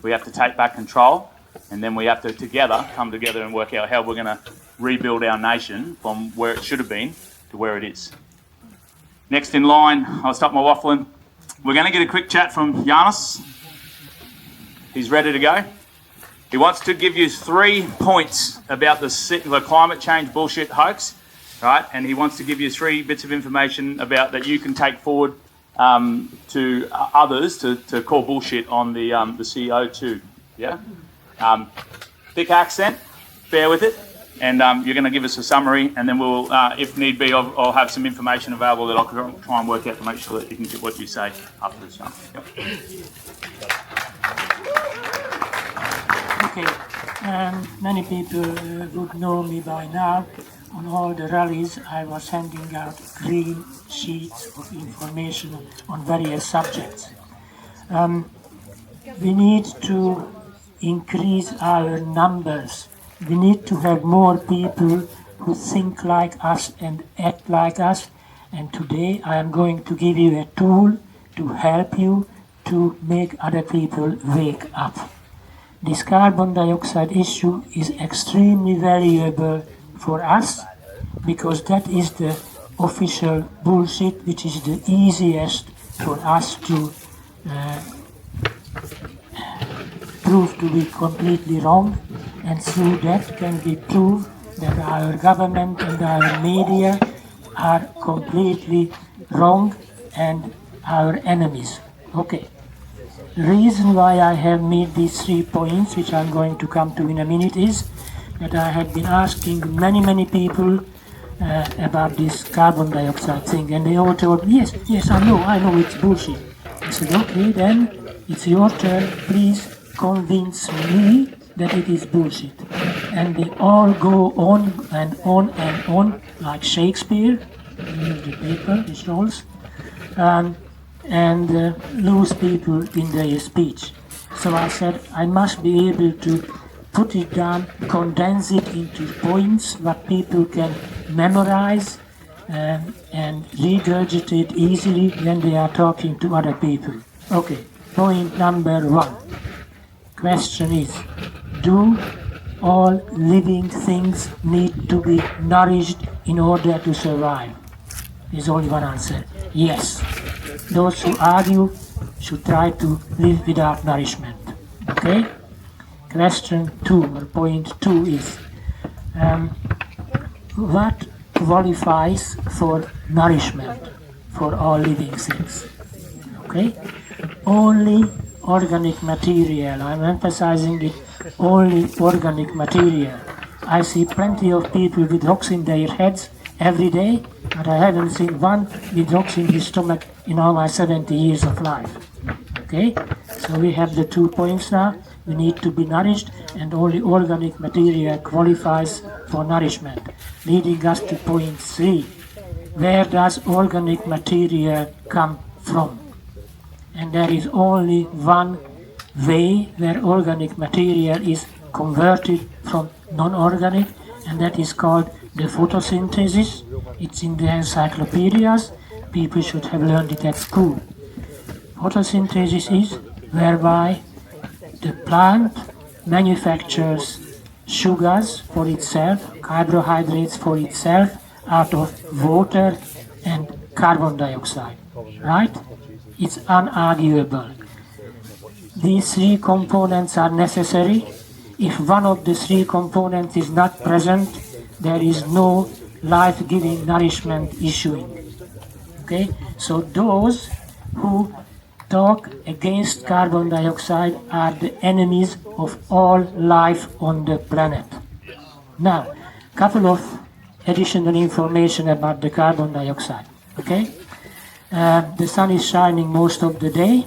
We have to take back control. And then we have to come together and work out how we're going to rebuild our nation from where it should have been to where it is. Next in line, I'll stop my waffling. We're going to get a quick chat from Giannis. He's ready to go. He wants to give you 3 points about the climate change bullshit hoax, right? And he wants to give you 3 bits of information about that you can take forward to others to call bullshit on the CO2. Yeah. Thick accent, bear with it, and you're going to give us a summary, and then we'll, if need be, I'll have some information available that I'll try and work out to make sure that you can get what you say after this. Yep. Okay, many people would know me by now. On all the rallies, I was handing out green sheets of information on various subjects. We need to increase our numbers. We need to have more people who think like us and act like us. And today I am going to give you a tool to help you to make other people wake up. This carbon dioxide issue is extremely valuable for us because that is the official bullshit, which is the easiest for us to prove to be completely wrong, and through that can be proved that our government and our media are completely wrong and our enemies. Okay. The reason why I have made these 3 points, which I'm going to come to in a minute, is that I have been asking many people about this carbon dioxide thing, and they all told me, yes, I know it's bullshit. I said, okay, then it's your turn, please convince me that it is bullshit. And they all go on and on and on, like Shakespeare, the paper, which rolls, and lose people in their speech. So I said, I must be able to put it down, condense it into points that people can memorize and regurgitate easily when they are talking to other people. Okay, point number 1. Question is, do all living things need to be nourished in order to survive? There's only one answer, yes. Those who argue should try to live without nourishment. Okay? Question 2, or point 2 is, what qualifies for nourishment for all living things? Okay? Only organic material. I'm emphasizing it, only organic material. I see plenty of people with rocks in their heads every day, but I haven't seen one with rocks in his stomach in all my 70 years of life. Okay? So we have the 2 points now. We need to be nourished, and only organic material qualifies for nourishment. Leading us to point 3. Where does organic material come from? And there is only one way where organic material is converted from non-organic, and that is called the photosynthesis. It's in the encyclopedias. People should have learned it at school. Photosynthesis is whereby the plant manufactures sugars for itself, carbohydrates for itself, out of water and carbon dioxide, right? It's unarguable. These 3 components are necessary. If one of the 3 components is not present, there is no life-giving nourishment issuing. Okay? So those who talk against carbon dioxide are the enemies of all life on the planet. Now, a couple of additional information about the carbon dioxide. Okay? The sun is shining most of the day.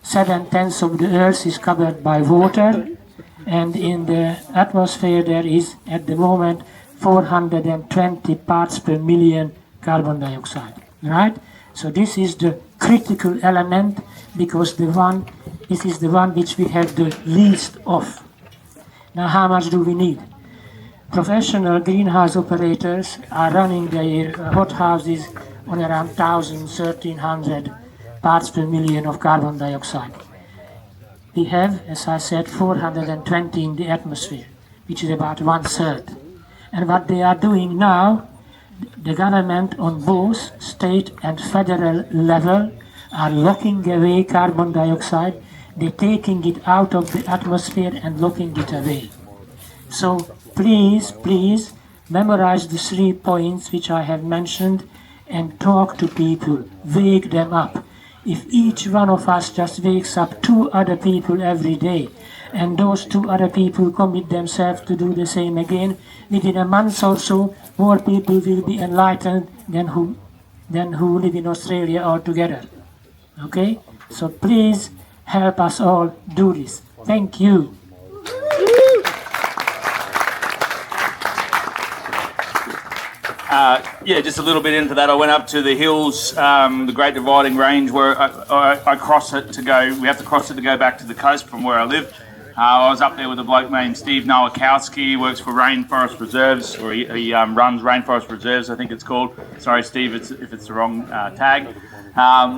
7/10 of the earth is covered by water, and in the atmosphere there is at the moment 420 parts per million carbon dioxide, right? So this is the critical element, because this is the one which we have the least of. Now, how much do we need? professional greenhouse operators are running their hothouses on around 1,000, 1,300 parts per million of carbon dioxide. We have, as I said, 420 in the atmosphere, which is about 1/3. And what they are doing now, the government on both state and federal level are locking away carbon dioxide. They're taking it out of the atmosphere and locking it away. So please, please memorize the 3 points which I have mentioned and talk to people, wake them up. If each one of us just wakes up 2 other people every day, and those 2 other people commit themselves to do the same again, within a month or so, more people will be enlightened than who live in Australia altogether. Okay? So please help us all do this. Thank you. Yeah, just a little bit into that. I went up to the hills, the Great Dividing Range, where I cross it to go. We have to cross it to go back to the coast from where I live. I was up there with a bloke named Steve Nowakowski. He works for Rainforest Reserves, or he runs Rainforest Reserves, I think it's called. Sorry, Steve, if it's the wrong tag.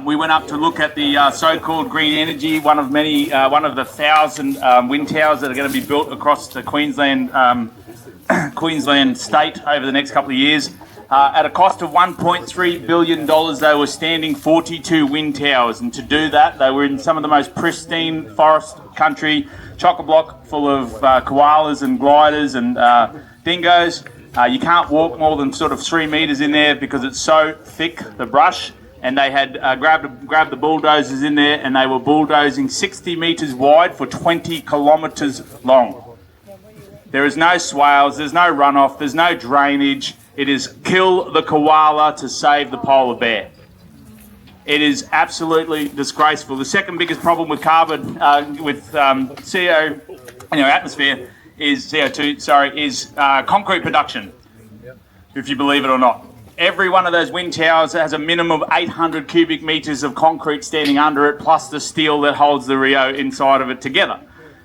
We went up to look at the so-called green energy, one of the 1,000 wind towers that are going to be built across the Queensland state over the next couple of years. At a cost of $1.3 billion, they were standing 42 wind towers. And to do that, they were in some of the most pristine forest country, chock-a-block full of koalas and gliders and dingoes. You can't walk more than sort of 3 metres in there because it's so thick, the brush. And they had grabbed the bulldozers in there, and they were bulldozing 60 metres wide for 20 kilometres long. There is no swales, there's no runoff, there's no drainage. It is kill the koala to save the polar bear. It is absolutely disgraceful. The second biggest problem with carbon, with CO in our atmosphere is CO2. Is concrete production. If you believe it or not, every one of those wind towers has a minimum of 800 cubic metres of concrete standing under it, plus the steel that holds the Rio inside of it together.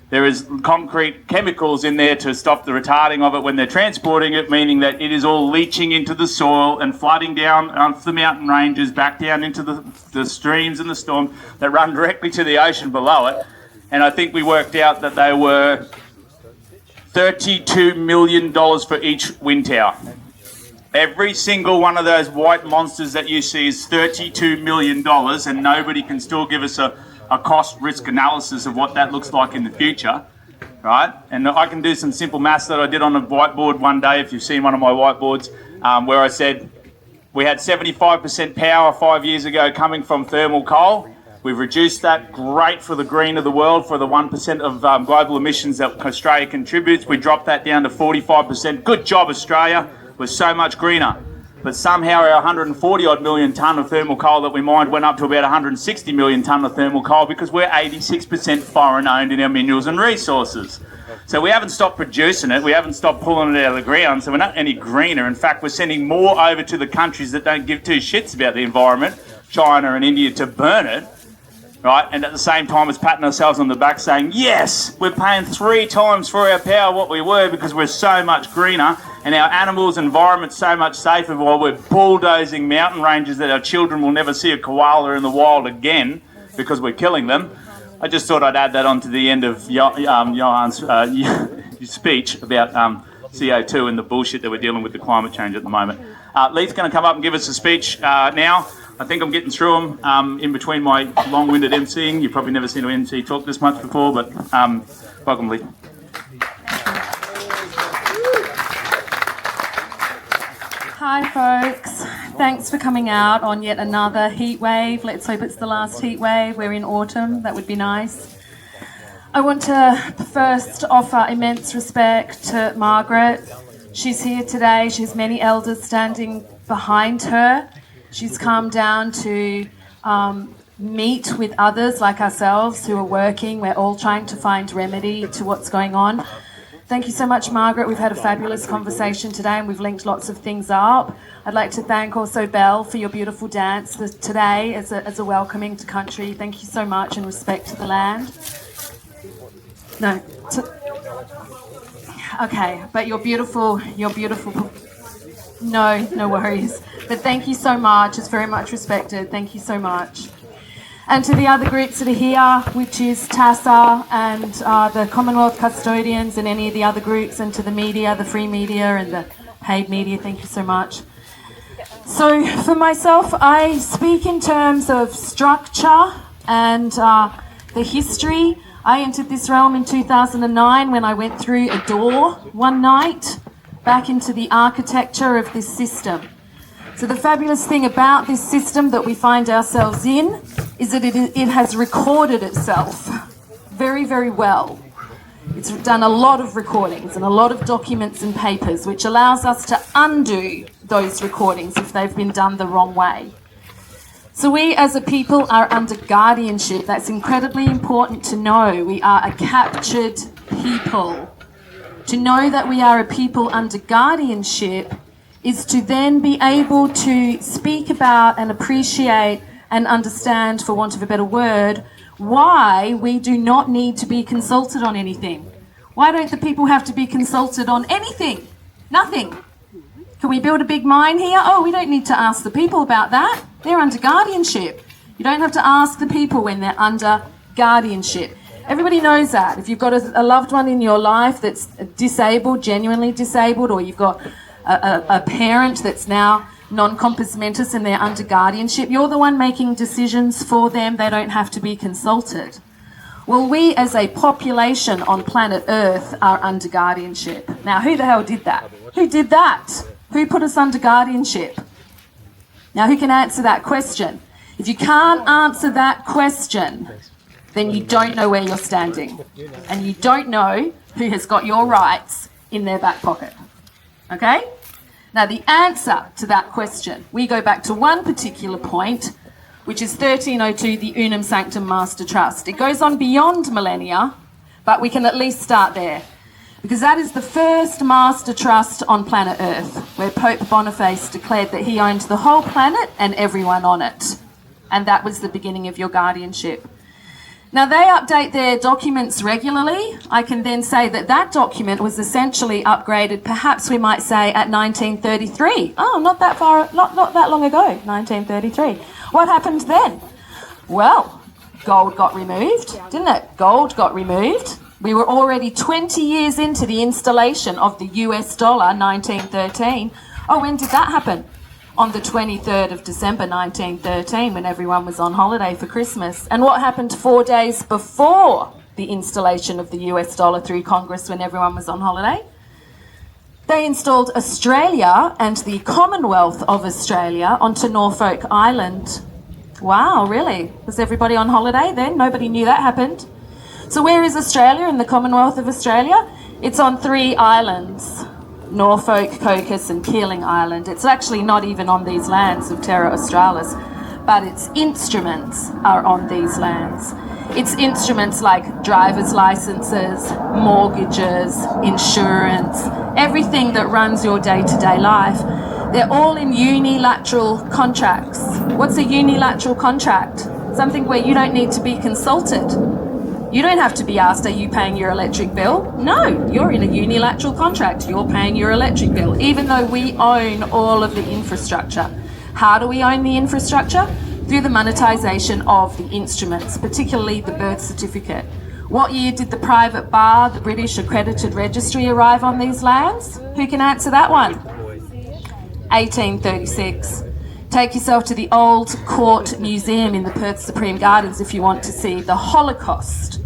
There is concrete chemicals in there to stop the retarding of it when they're transporting it, meaning that it is all leaching into the soil and flooding down onto the mountain ranges, back down into the streams and the storm that run directly to the ocean below it. And I think we worked out that they were $32 million for each wind tower. Every single one of those white monsters that you see is $32 million, and nobody can still give us a cost-risk analysis of what that looks like in the future, right? And I can do some simple maths that I did on a whiteboard one day, if you've seen one of my whiteboards, where I said we had 75% power 5 years ago coming from thermal coal. We've reduced that, great for the green of the world, for the 1% of global emissions that Australia contributes. We dropped that down to 45%. Good job, Australia. We're so much greener. But somehow our 140 odd million tonne of thermal coal that we mined went up to about 160 million tonne of thermal coal because we're 86% foreign owned in our minerals and resources. So we haven't stopped producing it, we haven't stopped pulling it out of the ground, so we're not any greener. In fact, we're sending more over to the countries that don't give 2 shits about the environment, China and India, to burn it, right? And at the same time as patting ourselves on the back saying, yes, we're paying 3 times for our power what we were because we're so much greener. And our animals' environment's so much safer while we're bulldozing mountain ranges that our children will never see a koala in the wild again because we're killing them. I just thought I'd add that on to the end of Johan's speech about CO2 and the bullshit that we're dealing with the climate change at the moment. Leith's going to come up and give us a speech now. I think I'm getting through them in between my long-winded emceeing. You've probably never seen an MC talk this much before, but welcome, Leith. Hi folks, thanks for coming out on yet another heat wave. Let's hope it's the last heat wave. We're in autumn, that would be nice. I want to first offer immense respect to Margaret. She's here today, she has many elders standing behind her. She's come down to meet with others like ourselves who are working. We're all trying to find remedy to what's going on. Thank you so much, Margaret. We've had a fabulous conversation today and we've linked lots of things up. I'd like to thank also Belle for your beautiful dance today as a welcoming to country. Thank you so much and respect to the land. Okay, but you're beautiful. You're beautiful. No worries. But thank you so much. It's very much respected. Thank you so much. And to the other groups that are here, which is TASA and the Commonwealth Custodians and any of the other groups, and to the media, the free media and the paid media, thank you so much. So for myself, I speak in terms of structure and the history. I entered this realm in 2009 when I went through a door one night back into the architecture of this system. So the fabulous thing about this system that we find ourselves in is that it has recorded itself very, very well. It's done a lot of recordings and a lot of documents and papers, which allows us to undo those recordings if they've been done the wrong way. So we as a people are under guardianship. That's incredibly important to know. We are a captured people. To know that we are a people under guardianship is to then be able to speak about and appreciate and understand, for want of a better word, why we do not need to be consulted on anything. Why don't the people have to be consulted on anything? Nothing. Can we build a big mine here? Oh, we don't need to ask the people about that. They're under guardianship. You don't have to ask the people when they're under guardianship. Everybody knows that. If you've got a loved one in your life that's disabled, genuinely disabled, or you've got a parent that's now non-compos mentis and they're under guardianship, you're the one making decisions for them. They don't have to be consulted. Well, we as a population on planet Earth are under guardianship. Now, who the hell did that? Who did that? Who put us under guardianship? Now, who can answer that question? If you can't answer that question, then you don't know where you're standing. And you don't know who has got your rights in their back pocket. Okay? Now, the answer to that question, we go back to one particular point, which is 1302, the Unum Sanctum Master Trust. It goes on beyond millennia, but we can at least start there. Because that is the first master trust on planet Earth, where Pope Boniface declared that he owned the whole planet and everyone on it. And that was the beginning of your guardianship. Now, they update their documents regularly. I can then say that that document was essentially upgraded, perhaps we might say, at 1933. Oh, not that long ago, 1933. What happened then? Well, gold got removed, didn't it? Gold got removed. We were already 20 years into the installation of the US dollar, 1913. Oh, when did that happen? On the 23rd of December 1913, when everyone was on holiday for Christmas. And what happened 4 days before the installation of the US dollar through Congress when everyone was on holiday? They installed Australia and the Commonwealth of Australia onto Norfolk Island. Wow, really? Was everybody on holiday then? Nobody knew that happened. So where is Australia in the Commonwealth of Australia? It's on 3 islands. Norfolk, Cocos and Keeling Island. It's actually not even on these lands of Terra Australis, but its instruments are on these lands. Its instruments like driver's licenses, mortgages, insurance, everything that runs your day-to-day life, they're all in unilateral contracts. What's a unilateral contract? Something where you don't need to be consulted. You don't have to be asked, are you paying your electric bill? No, you're in a unilateral contract. You're paying your electric bill, even though we own all of the infrastructure. How do we own the infrastructure? Through the monetisation of the instruments, particularly the birth certificate. What year did the private bar, the British Accredited Registry, arrive on these lands? Who can answer that one? 1836. Take yourself to the Old Court Museum in the Perth Supreme Gardens if you want to see the Holocaust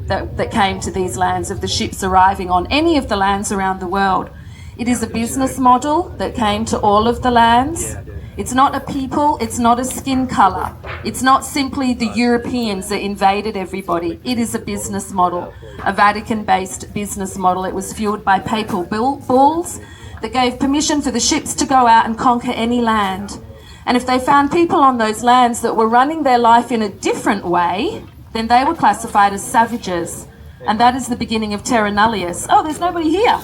that came to these lands of the ships arriving on any of the lands around the world. It is a business model that came to all of the lands. It's not a people, it's not a skin colour. It's not simply the Europeans that invaded everybody. It is a business model, a Vatican-based business model. It was fueled by papal bulls that gave permission for the ships to go out and conquer any land. And if they found people on those lands that were running their life in a different way, then they were classified as savages. And that is the beginning of terra nullius. Oh, there's nobody here.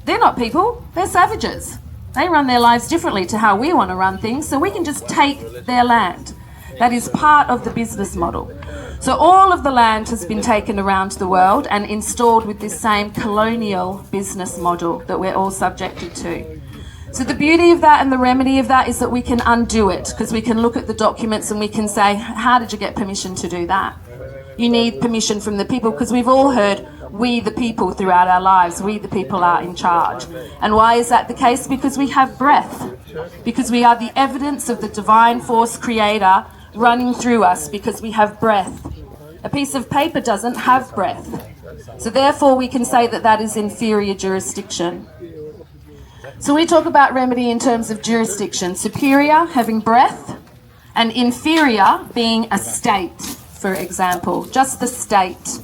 They're not people, they're savages. They run their lives differently to how we want to run things, so we can just take their land. That is part of the business model. So all of the land has been taken around the world and installed with this same colonial business model that we're all subjected to. So the beauty of that and the remedy of that is that we can undo it, because we can look at the documents and we can say, how did you get permission to do that? You need permission from the people, because we've all heard we the people throughout our lives. We the people are in charge. And why is that the case? Because we have breath. Because we are the evidence of the divine force creator running through us, because we have breath. A piece of paper doesn't have breath. So therefore we can say that that is inferior jurisdiction. So we talk about remedy in terms of jurisdiction. Superior, having breath, and inferior being a state, for example, just the state.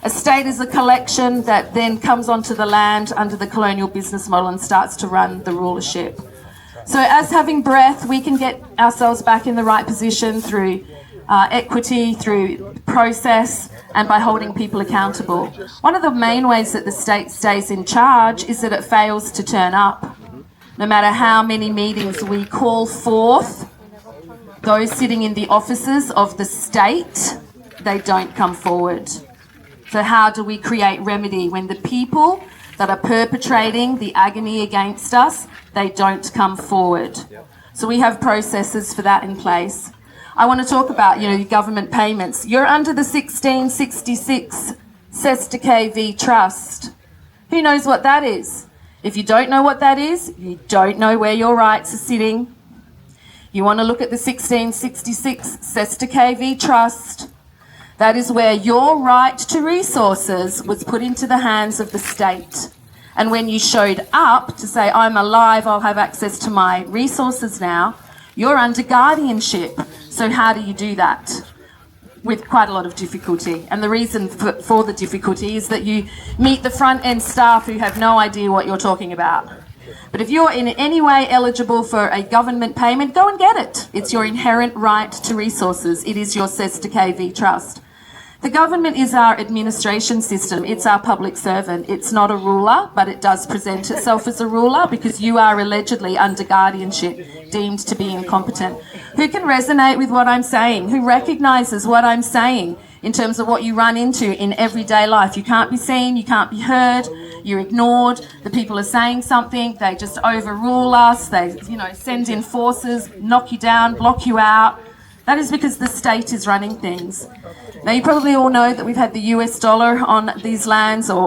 A state is a collection that then comes onto the land under the colonial business model and starts to run the rulership. So as having breath, we can get ourselves back in the right position through equity, through process, and by holding people accountable. One of the main ways that the state stays in charge is that it fails to turn up. No matter how many meetings we call forth, those sitting in the offices of the state, they don't come forward. So how do we create remedy when the people that are perpetrating the agony against us, they don't come forward? So we have processes for that in place. I want to talk about, government payments. You're under the 1666 Sestake v Trust. Who knows what that is? If you don't know what that is, you don't know where your rights are sitting. You want to look at the 1666 Sestake v Trust. That is where your right to resources was put into the hands of the state. And when you showed up to say, I'm alive, I'll have access to my resources now, you're under guardianship. So how do you do that? With quite a lot of difficulty. And the reason for the difficulty is that you meet the front end staff who have no idea what you're talking about. But if you're in any way eligible for a government payment, go and get it. It's your inherent right to resources. It is your Sestake v Trust. The government is our administration system. It's our public servant. It's not a ruler, but it does present itself as a ruler because you are allegedly under guardianship, deemed to be incompetent. Who can resonate with what I'm saying? Who recognises what I'm saying in terms of what you run into in everyday life? You can't be seen, you can't be heard, you're ignored. The people are saying something, they just overrule us, they send in forces, knock you down, block you out. That is because the state is running things. Now, you probably all know that we've had the US dollar on these lands or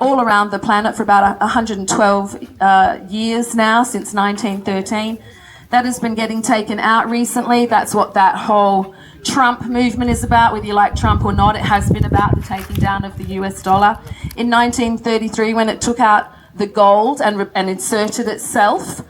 all around the planet for about 112 years now, since 1913. That has been getting taken out recently. That's what that whole Trump movement is about, whether you like Trump or not. It has been about the taking down of the US dollar. In 1933, when it took out the gold and inserted itself,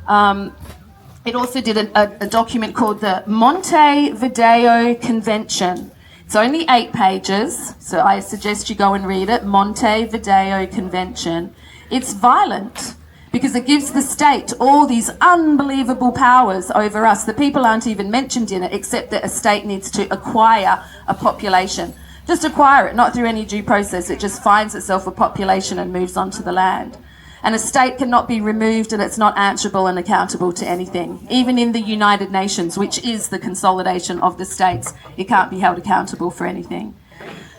it also did a document called the Montevideo Convention. It's only 8 pages, so I suggest you go and read it. Montevideo Convention. It's violent because it gives the state all these unbelievable powers over us. The people aren't even mentioned in it, except that a state needs to acquire a population. Just acquire it, not through any due process. It just finds itself a population and moves onto the land. And a state cannot be removed, and it's not answerable and accountable to anything. Even in the United Nations, which is the consolidation of the states, it can't be held accountable for anything.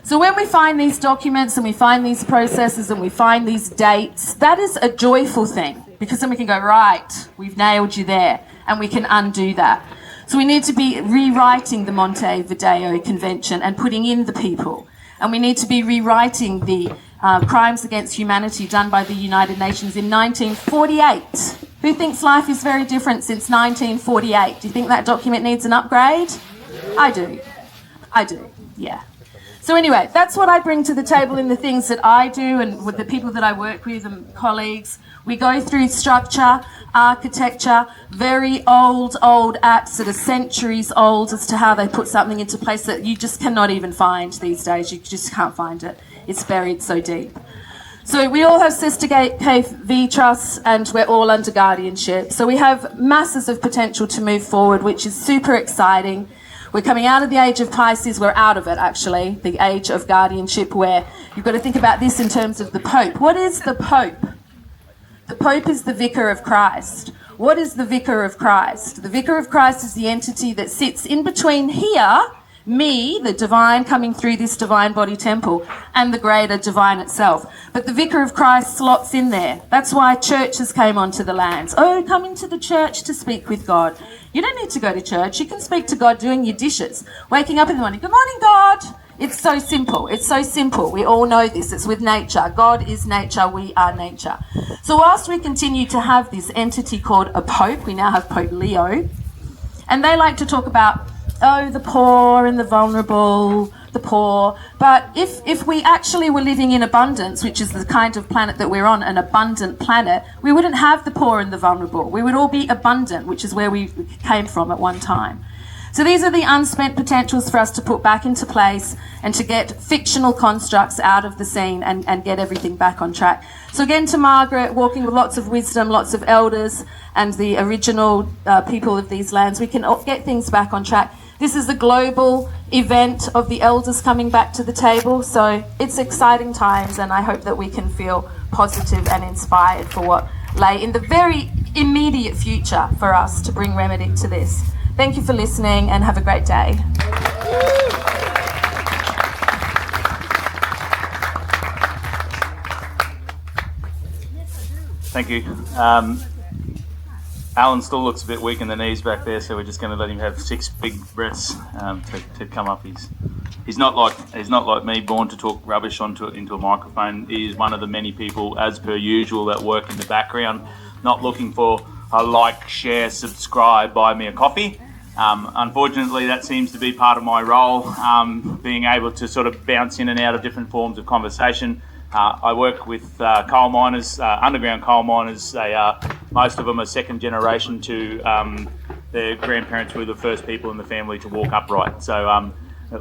So when we find these documents and we find these processes and we find these dates, that is a joyful thing, because then we can go, right, we've nailed you there, and we can undo that. So we need to be rewriting the Montevideo Convention and putting in the people. And we need to be rewriting the crimes against humanity done by the United Nations in 1948. Who thinks life is very different since 1948? Do you think that document needs an upgrade? I do, yeah. So anyway, that's what I bring to the table in the things that I do and with the people that I work with and colleagues. We go through structure, architecture, very old acts that are centuries old as to how they put something into place that you just cannot even find these days. You just can't find it. It's buried so deep. So we all have Sestake v Trusts and we're all under guardianship. So we have masses of potential to move forward, which is super exciting. We're coming out of the age of Pisces. We're out of it, actually, the age of guardianship, where you've got to think about this in terms of the Pope. What is the Pope? The Pope is the vicar of Christ. What is the vicar of Christ? The vicar of Christ is the entity that sits in between here, me, the divine coming through this divine body temple, and the greater divine itself. But the vicar of Christ slots in there. That's why churches came onto the lands. Oh, come into the church to speak with God. You don't need to go to church. You can speak to God doing your dishes, waking up in the morning. Good morning, God. It's so simple. It's so simple. We all know this. It's with nature. God is nature. We are nature. So whilst we continue to have this entity called a Pope, we now have Pope Leo, and they like to talk about, oh, the poor and the vulnerable, the poor. But if we actually were living in abundance, which is the kind of planet that we're on, an abundant planet, we wouldn't have the poor and the vulnerable. We would all be abundant, which is where we came from at one time. So these are the unspent potentials for us to put back into place and to get fictional constructs out of the scene and get everything back on track. So again, to Margaret, walking with lots of wisdom, lots of elders and the original people of these lands, we can get things back on track. This is the global event of the elders coming back to the table. So it's exciting times, and I hope that we can feel positive and inspired for what lay in the very immediate future for us to bring remedy to this. Thank you for listening and have a great day. Thank you. Alan still looks a bit weak in the knees back there, so we're just going to let him have 6 big breaths to come up. He's not like me, born to talk rubbish into a microphone. He is one of the many people, as per usual, that work in the background, not looking for a like, share, subscribe, buy me a coffee. Unfortunately, that seems to be part of my role, being able to sort of bounce in and out of different forms of conversation. I work with coal miners, underground coal miners. Most of them are second generation to their grandparents who were the first people in the family to walk upright. So,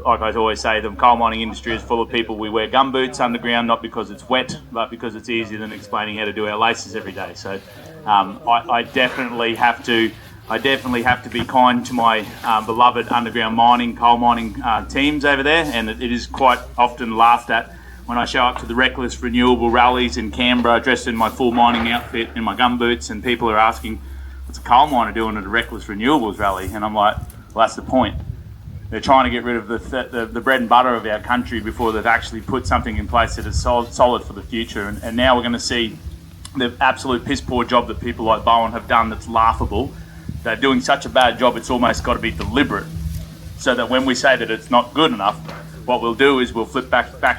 like I always say, the coal mining industry is full of people. We wear gumboots underground, not because it's wet, but because it's easier than explaining how to do our laces every day. So, I definitely have to be kind to my beloved underground mining, coal mining teams over there, and it is quite often laughed at when I show up to the reckless renewable rallies in Canberra dressed in my full mining outfit in my gumboots, and people are asking, what's a coal miner doing at a reckless renewables rally? And I'm like, well, that's the point. They're trying to get rid of the bread and butter of our country before they've actually put something in place that is solid for the future. And now we're going to see the absolute piss poor job that people like Bowen have done that's laughable. They're doing such a bad job, it's almost got to be deliberate. So that when we say that it's not good enough, what we'll do is we'll flip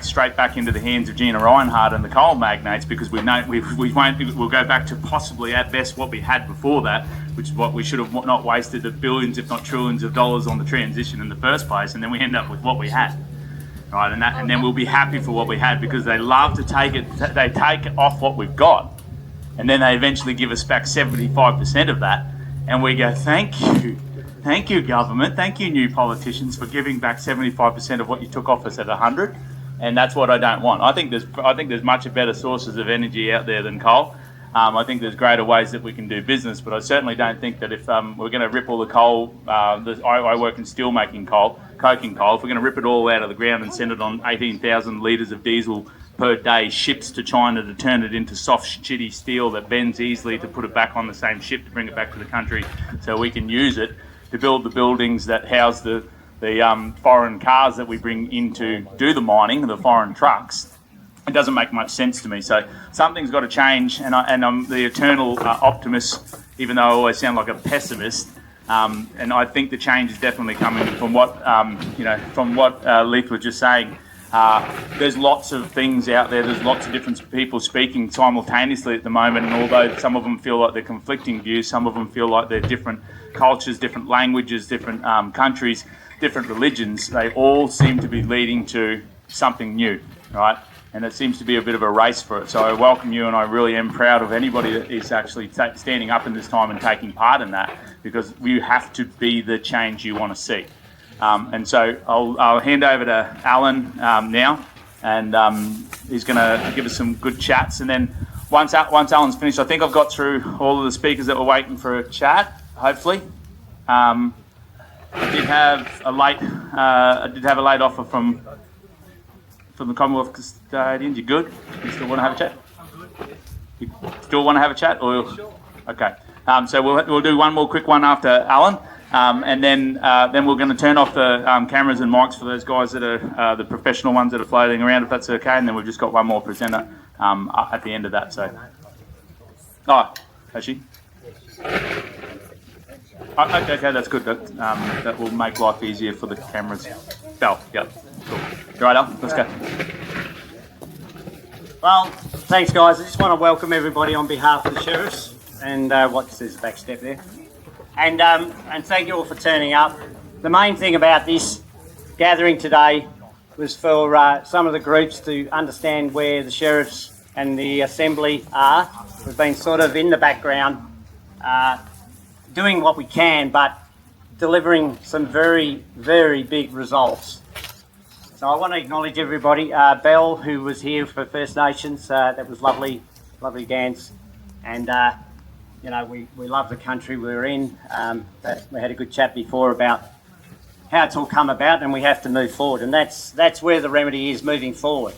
straight back into the hands of Gina Reinhardt and the coal magnates, because we'll go back to possibly at best what we had before that, which is what we should have not wasted the billions, if not trillions of dollars on the transition in the first place, and then we end up with what we had. Right, and then we'll be happy for what we had, because they love to take off what we've got, and then they eventually give us back 75% of that, and we go, thank you government, thank you new politicians for giving back 75% of what you took off us at 100, and that's what I don't want. I think there's much better sources of energy out there than coal. I think there's greater ways that we can do business, but I certainly don't think that if we're going to rip all the coal, I work in steel making coal, coking coal, if we're going to rip it all out of the ground and send it on 18,000 litres of diesel per day ships to China to turn it into soft, shitty steel that bends easily, to put it back on the same ship to bring it back to the country so we can use it to build the buildings that house the foreign cars that we bring in to do the mining, the foreign trucks. It doesn't make much sense to me. So something's got to change, and I'm the eternal optimist, even though I always sound like a pessimist. And I think the change is definitely coming from what Leith was just saying. There's lots of things out there. There's lots of different people speaking simultaneously at the moment, and although some of them feel like they're conflicting views, some of them feel like they're different cultures, different languages, different countries, different religions, they all seem to be leading to something new, right? And it seems to be a bit of a race for it. So I welcome you, and I really am proud of anybody that is actually standing up in this time and taking part in that, because you have to be the change you want to see. And so I'll hand over to Alan now, and he's going to give us some good chats. And then once Alan's finished, I think I've got through all of the speakers that were waiting for a chat, hopefully. I did have a late offer from the Commonwealth Custodians. You good? You still want to have a chat? You still want to have a chat? Or okay. So we'll do one more quick one after Alan, and then we're going to turn off the cameras and mics for those guys that are the professional ones that are floating around, if that's okay. And then we've just got one more presenter at the end of that. So, has she? Okay, that's good. That will make life easier for the cameras. Bell, yep, cool. You right, Al? Let's go. Well, thanks, guys. I just want to welcome everybody on behalf of the sheriffs and there's a back step there, and thank you all for turning up. The main thing about this gathering today was for some of the groups to understand where the sheriffs and the assembly are. We've been sort of in the background, doing what we can, but delivering some very, very big results. So I want to acknowledge everybody. Belle, who was here for First Nations, that was lovely, lovely dance. And, you know, we love the country we're in. We had a good chat before about how it's all come about, and we have to move forward. And that's where the remedy is, moving forward.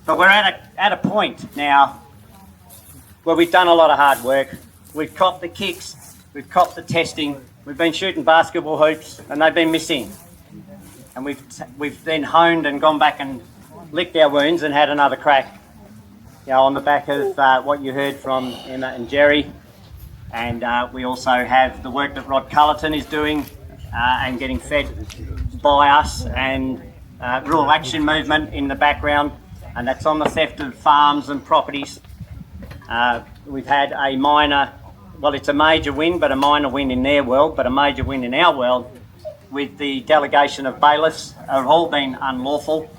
But we're at a point now where we've done a lot of hard work. We've copped the kicks, we've copped the testing, we've been shooting basketball hoops, and they've been missing. And we've then honed and gone back and licked our wounds and had another crack, you know, on the back of what you heard from Emma and Jerry. And we also have the work that Rod Cullerton is doing and getting fed by us, and Rural Action Movement in the background, and that's on the theft of farms and properties. We've had a minor, well, it's a major win, but a minor win in their world, but a major win in our world, with the delegation of bailiffs have all been unlawful.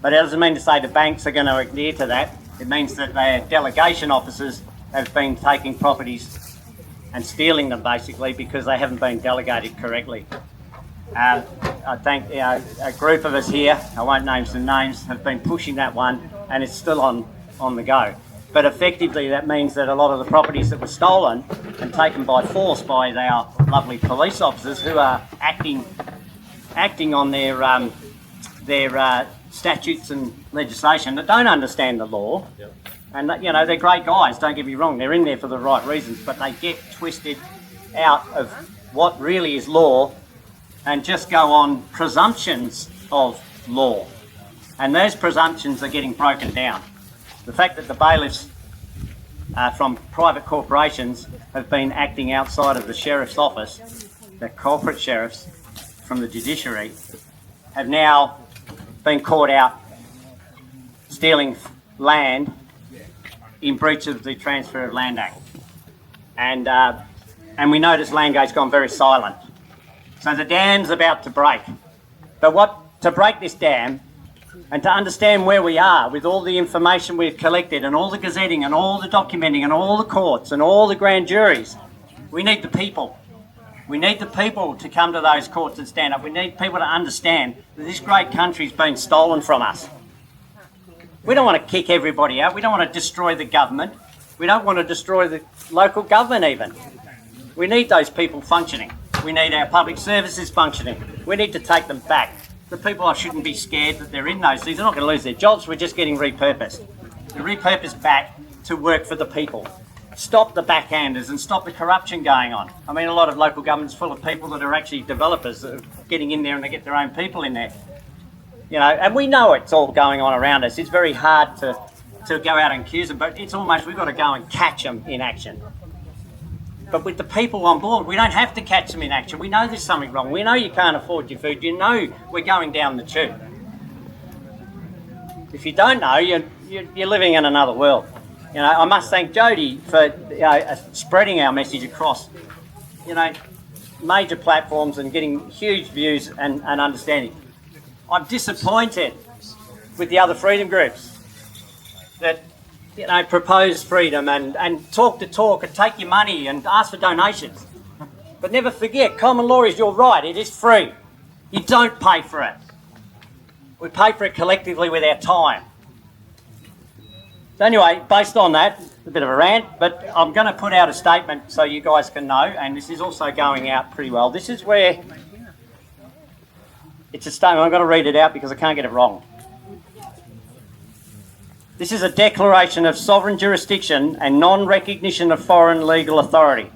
But it doesn't mean to say the banks are going to adhere to that. It means that their delegation officers have been taking properties and stealing them, basically, because they haven't been delegated correctly. I think a group of us here, I won't name some names, have been pushing that one, and it's still on the go. But effectively, that means that a lot of the properties that were stolen and taken by force by our lovely police officers, who are acting on their statutes and legislation, that don't understand the law. Yep. And you know, they're great guys, don't get me wrong, they're in there for the right reasons, but they get twisted out of what really is law and just go on presumptions of law. And those presumptions are getting broken down. The fact that the bailiffs from private corporations have been acting outside of the sheriff's office, the corporate sheriffs from the judiciary, have now been caught out stealing land in breach of the Transfer of Land Act. And we notice Landgate's gone very silent. So the dam's about to break. But to break this dam, and to understand where we are with all the information we've collected and all the gazetting and all the documenting and all the courts and all the grand juries, we need the people. We need the people to come to those courts and stand up. We need people to understand that this great country's been stolen from us. We don't want to kick everybody out. We don't want to destroy the government. We don't want to destroy the local government even. We need those people functioning. We need our public services functioning. We need to take them back. The people shouldn't be scared that they're in those things. They're not going to lose their jobs. We're just getting repurposed. They're repurposed back to work for the people. Stop the backhanders and stop the corruption going on. I mean, a lot of local governments full of people that are actually developers that are getting in there and they get their own people in there. You know, and we know it's all going on around us. It's very hard to go out and accuse them, but it's almost, we've got to go and catch them in action. But with the people on board, we don't have to catch them in action. We know there's something wrong. We know you can't afford your food. You know we're going down the tube. If you don't know, you're living in another world. You know, I must thank Jody for spreading our message across, you know, major platforms and getting huge views and understanding. I'm disappointed with the other freedom groups that, you know, propose freedom and talk and take your money and ask for donations. But never forget, common law is your right. It is free. You don't pay for it. We pay for it collectively with our time. So anyway, based on that, a bit of a rant, but I'm going to put out a statement so you guys can know, and this is also going out pretty well. This is where it's a statement. I'm going to read it out because I can't get it wrong. This is a declaration of sovereign jurisdiction and non-recognition of foreign legal authority.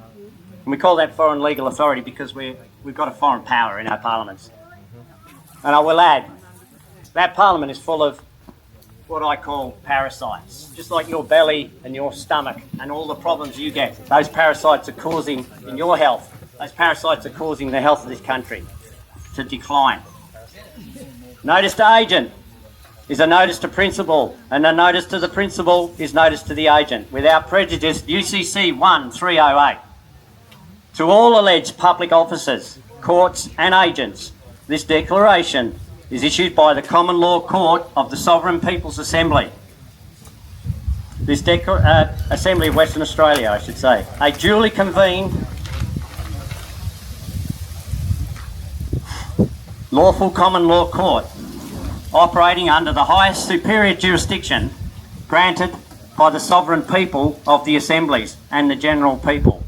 And we call that foreign legal authority because we've got a foreign power in our parliaments. And I will add, that parliament is full of what I call parasites. Just like your belly and your stomach and all the problems you get, those parasites are causing, in your health, those parasites are causing the health of this country to decline. Notice to agent is a notice to principal, and a notice to the principal is notice to the agent. Without prejudice, UCC 1308. To all alleged public officers, courts and agents, this declaration is issued by the Common Law Court of the Sovereign People's Assembly. This Assembly of Western Australia, I should say. A duly convened lawful common law court operating under the highest superior jurisdiction granted by the sovereign people of the assemblies and the general people.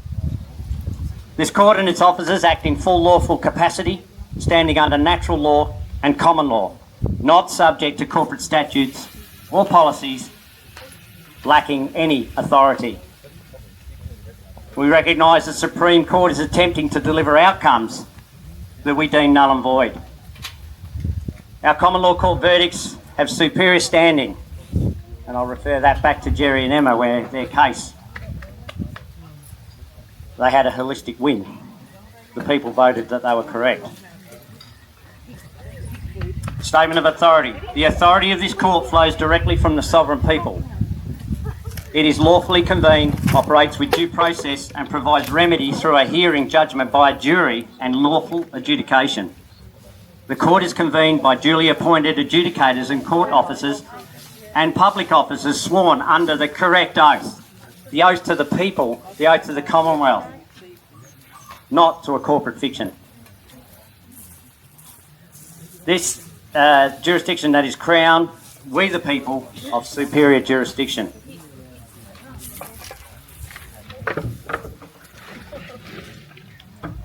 This court and its officers act in full lawful capacity, standing under natural law and common law, not subject to corporate statutes or policies, lacking any authority. We recognise the Supreme Court is attempting to deliver outcomes that we deem null and void. Our common law court verdicts have superior standing, and I'll refer that back to Jerry and Emma, where their case, they had a holistic win. The people voted that they were correct. Statement of authority. The authority of this court flows directly from the sovereign people. It is lawfully convened, operates with due process, and provides remedy through a hearing, judgment by a jury, and lawful adjudication. The court is convened by duly appointed adjudicators and court officers and public officers sworn under the correct oath. The oath to the people, the oath to the Commonwealth, not to a corporate fiction. This jurisdiction that is crowned, we the people, of superior jurisdiction.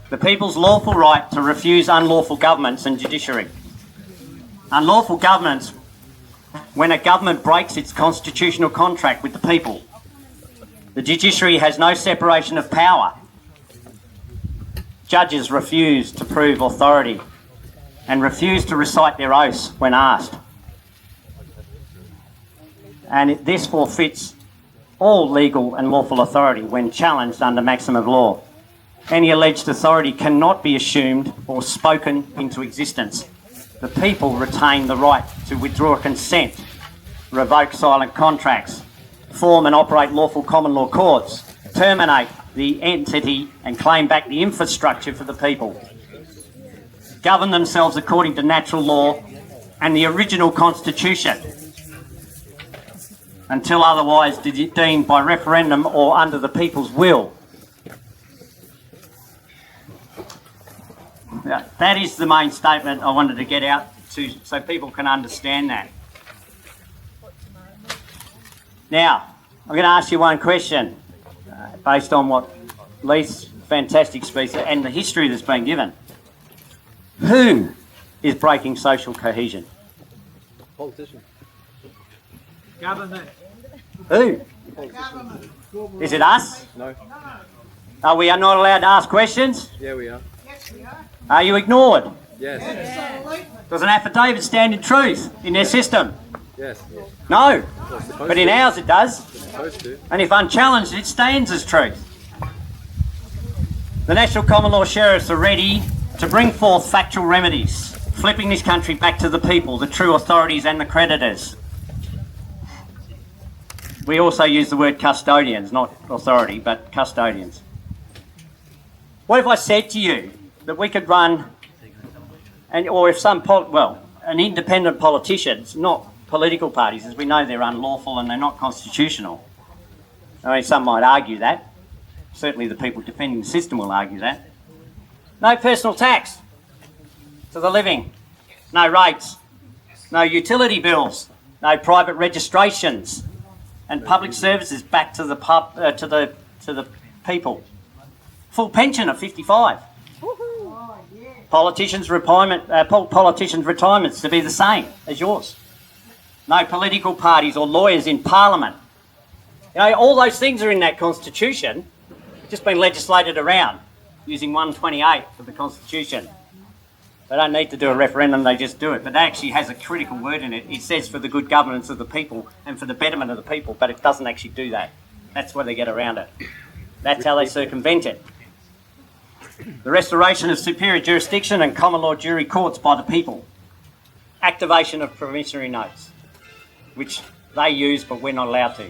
The people's lawful right to refuse unlawful governments and judiciary. Unlawful governments when a government breaks its constitutional contract with the people. The judiciary has no separation of power. Judges refuse to prove authority and refuse to recite their oaths when asked. And this forfeits all legal and lawful authority when challenged under maxim of law. Any alleged authority cannot be assumed or spoken into existence. The people retain the right to withdraw consent, revoke silent contracts, form and operate lawful common law courts, terminate the entity and claim back the infrastructure for the people, govern themselves according to natural law and the original constitution until otherwise deemed by referendum or under the people's will. That is the main statement I wanted to get out to so people can understand that. Now, I'm going to ask you one question based on what Leith's fantastic speech and the history that's been given. Who is breaking social cohesion? Politicians. Government. Who? Government. Is it us? No. Are we not allowed to ask questions? Yeah, we are. Are you ignored? Yes. Does an affidavit stand in truth in their system? Yes. No. But in ours it does. It's supposed to. And if unchallenged, it stands as truth. The National Common Law Sheriffs are ready to bring forth factual remedies, flipping this country back to the people, the true authorities and the creditors. We also use the word custodians, not authority, but custodians. What if I said to you that we could run, or if an independent politicians, not political parties, as we know they're unlawful and they're not constitutional. I mean, some might argue that. Certainly the people defending the system will argue that. No personal tax to the living, no rates, no utility bills, no private registrations, and public services back to the people. Full pension at 55. Politicians' retirements to be the same as yours. no political parties or lawyers in Parliament. You know, all those things are in that Constitution, just been legislated around using 128 of the Constitution. They don't need to do a referendum, they just do it. But that actually has a critical word in it. It says for the good governance of the people and for the betterment of the people, but it doesn't actually do that. That's where they get around it. That's how they circumvent it. The restoration of superior jurisdiction and common law jury courts by the people. Activation of promissory notes, which they use but we're not allowed to.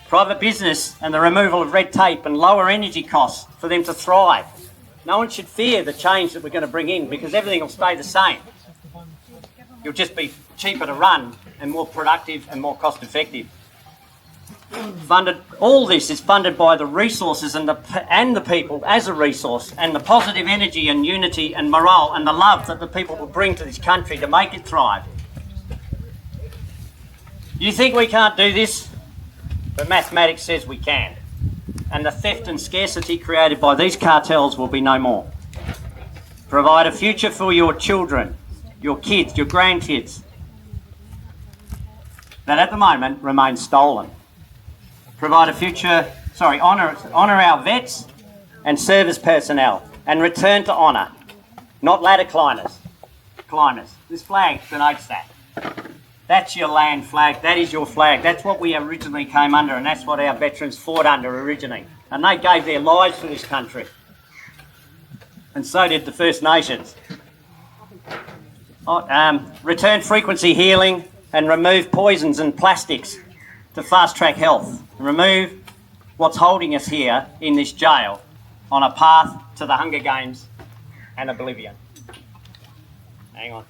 Private business and the removal of red tape and lower energy costs for them to thrive. No one should fear the change that we're going to bring in because everything will stay the same. You'll just be cheaper to run and more productive and more cost effective. All this is funded by the resources and the people as a resource, and the positive energy and unity and morale and the love that the people will bring to this country to make it thrive. You think we can't do this? But mathematics says we can. And the theft and scarcity created by these cartels will be no more. Provide a future for your children, your kids, your grandkids, that at the moment remain stolen. Provide a future, honour our vets and service personnel and return to honour, not ladder climbers. This flag denotes that. That's your land flag, that is your flag. That's what we originally came under, and that's what our veterans fought under originally. And they gave their lives for this country. And so did the First Nations. Return frequency healing and remove poisons and plastics to fast-track health. Remove what's holding us here in this jail on a path to the Hunger Games and oblivion. Hang on.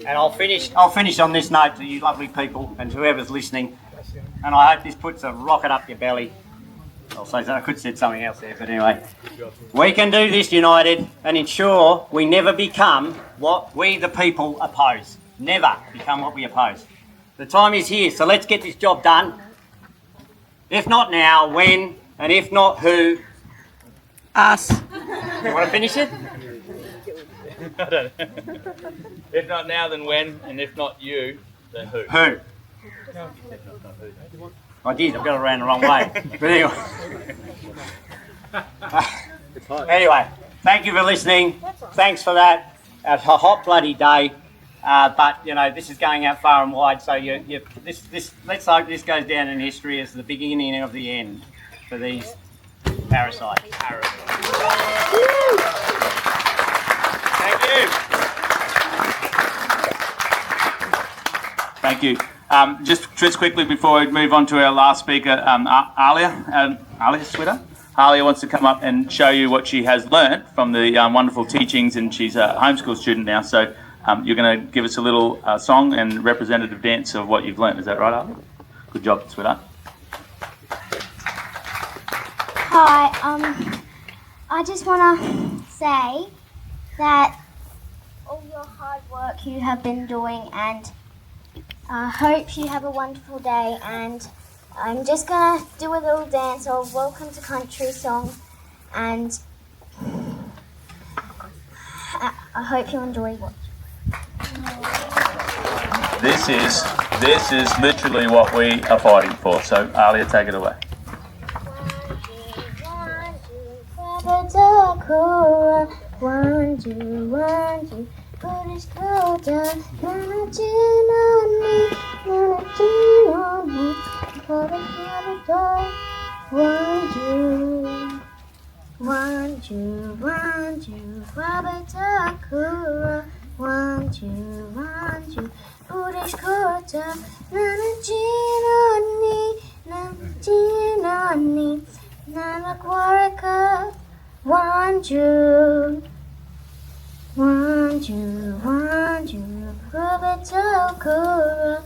And I'll finish on this note to you lovely people and whoever's listening. And I hope this puts a rocket up your belly. I could have said something else there, but anyway. We can do this united and ensure we never become what we the people oppose. Never become what we oppose. The time is here, so let's get this job done. If not now, when? And if not, who? Us. You want to finish it? I don't know. If not now, then when? And if not you, then who? Who? I did, I've got it around the wrong way. But anyway, thank you for listening. Thanks for that. It's a hot bloody day, but you know this is going out far and wide. So let's hope this goes down in history as the beginning of the end for these parasites. Thank you. Just quickly before we move on to our last speaker, Alia Switter. Alia wants to come up and show you what she has learnt from the wonderful teachings, and she's a homeschool student now. So you're going to give us a little song and representative dance of what you've learnt. Is that right, Alia? Good job, Switter. Hi. I just want to say that all your hard work you have been doing, and I hope you have a wonderful day. And I'm just going to do a little dance of Welcome to Country song, and I hope you enjoy it. This is literally what we are fighting for. So Alia, take it away. One, two, British culture, Nana on me, put a toy. One, two, Robert Takura. One, two, British culture, Nana on me, Nana Quaraka. One, two, Robert Takura.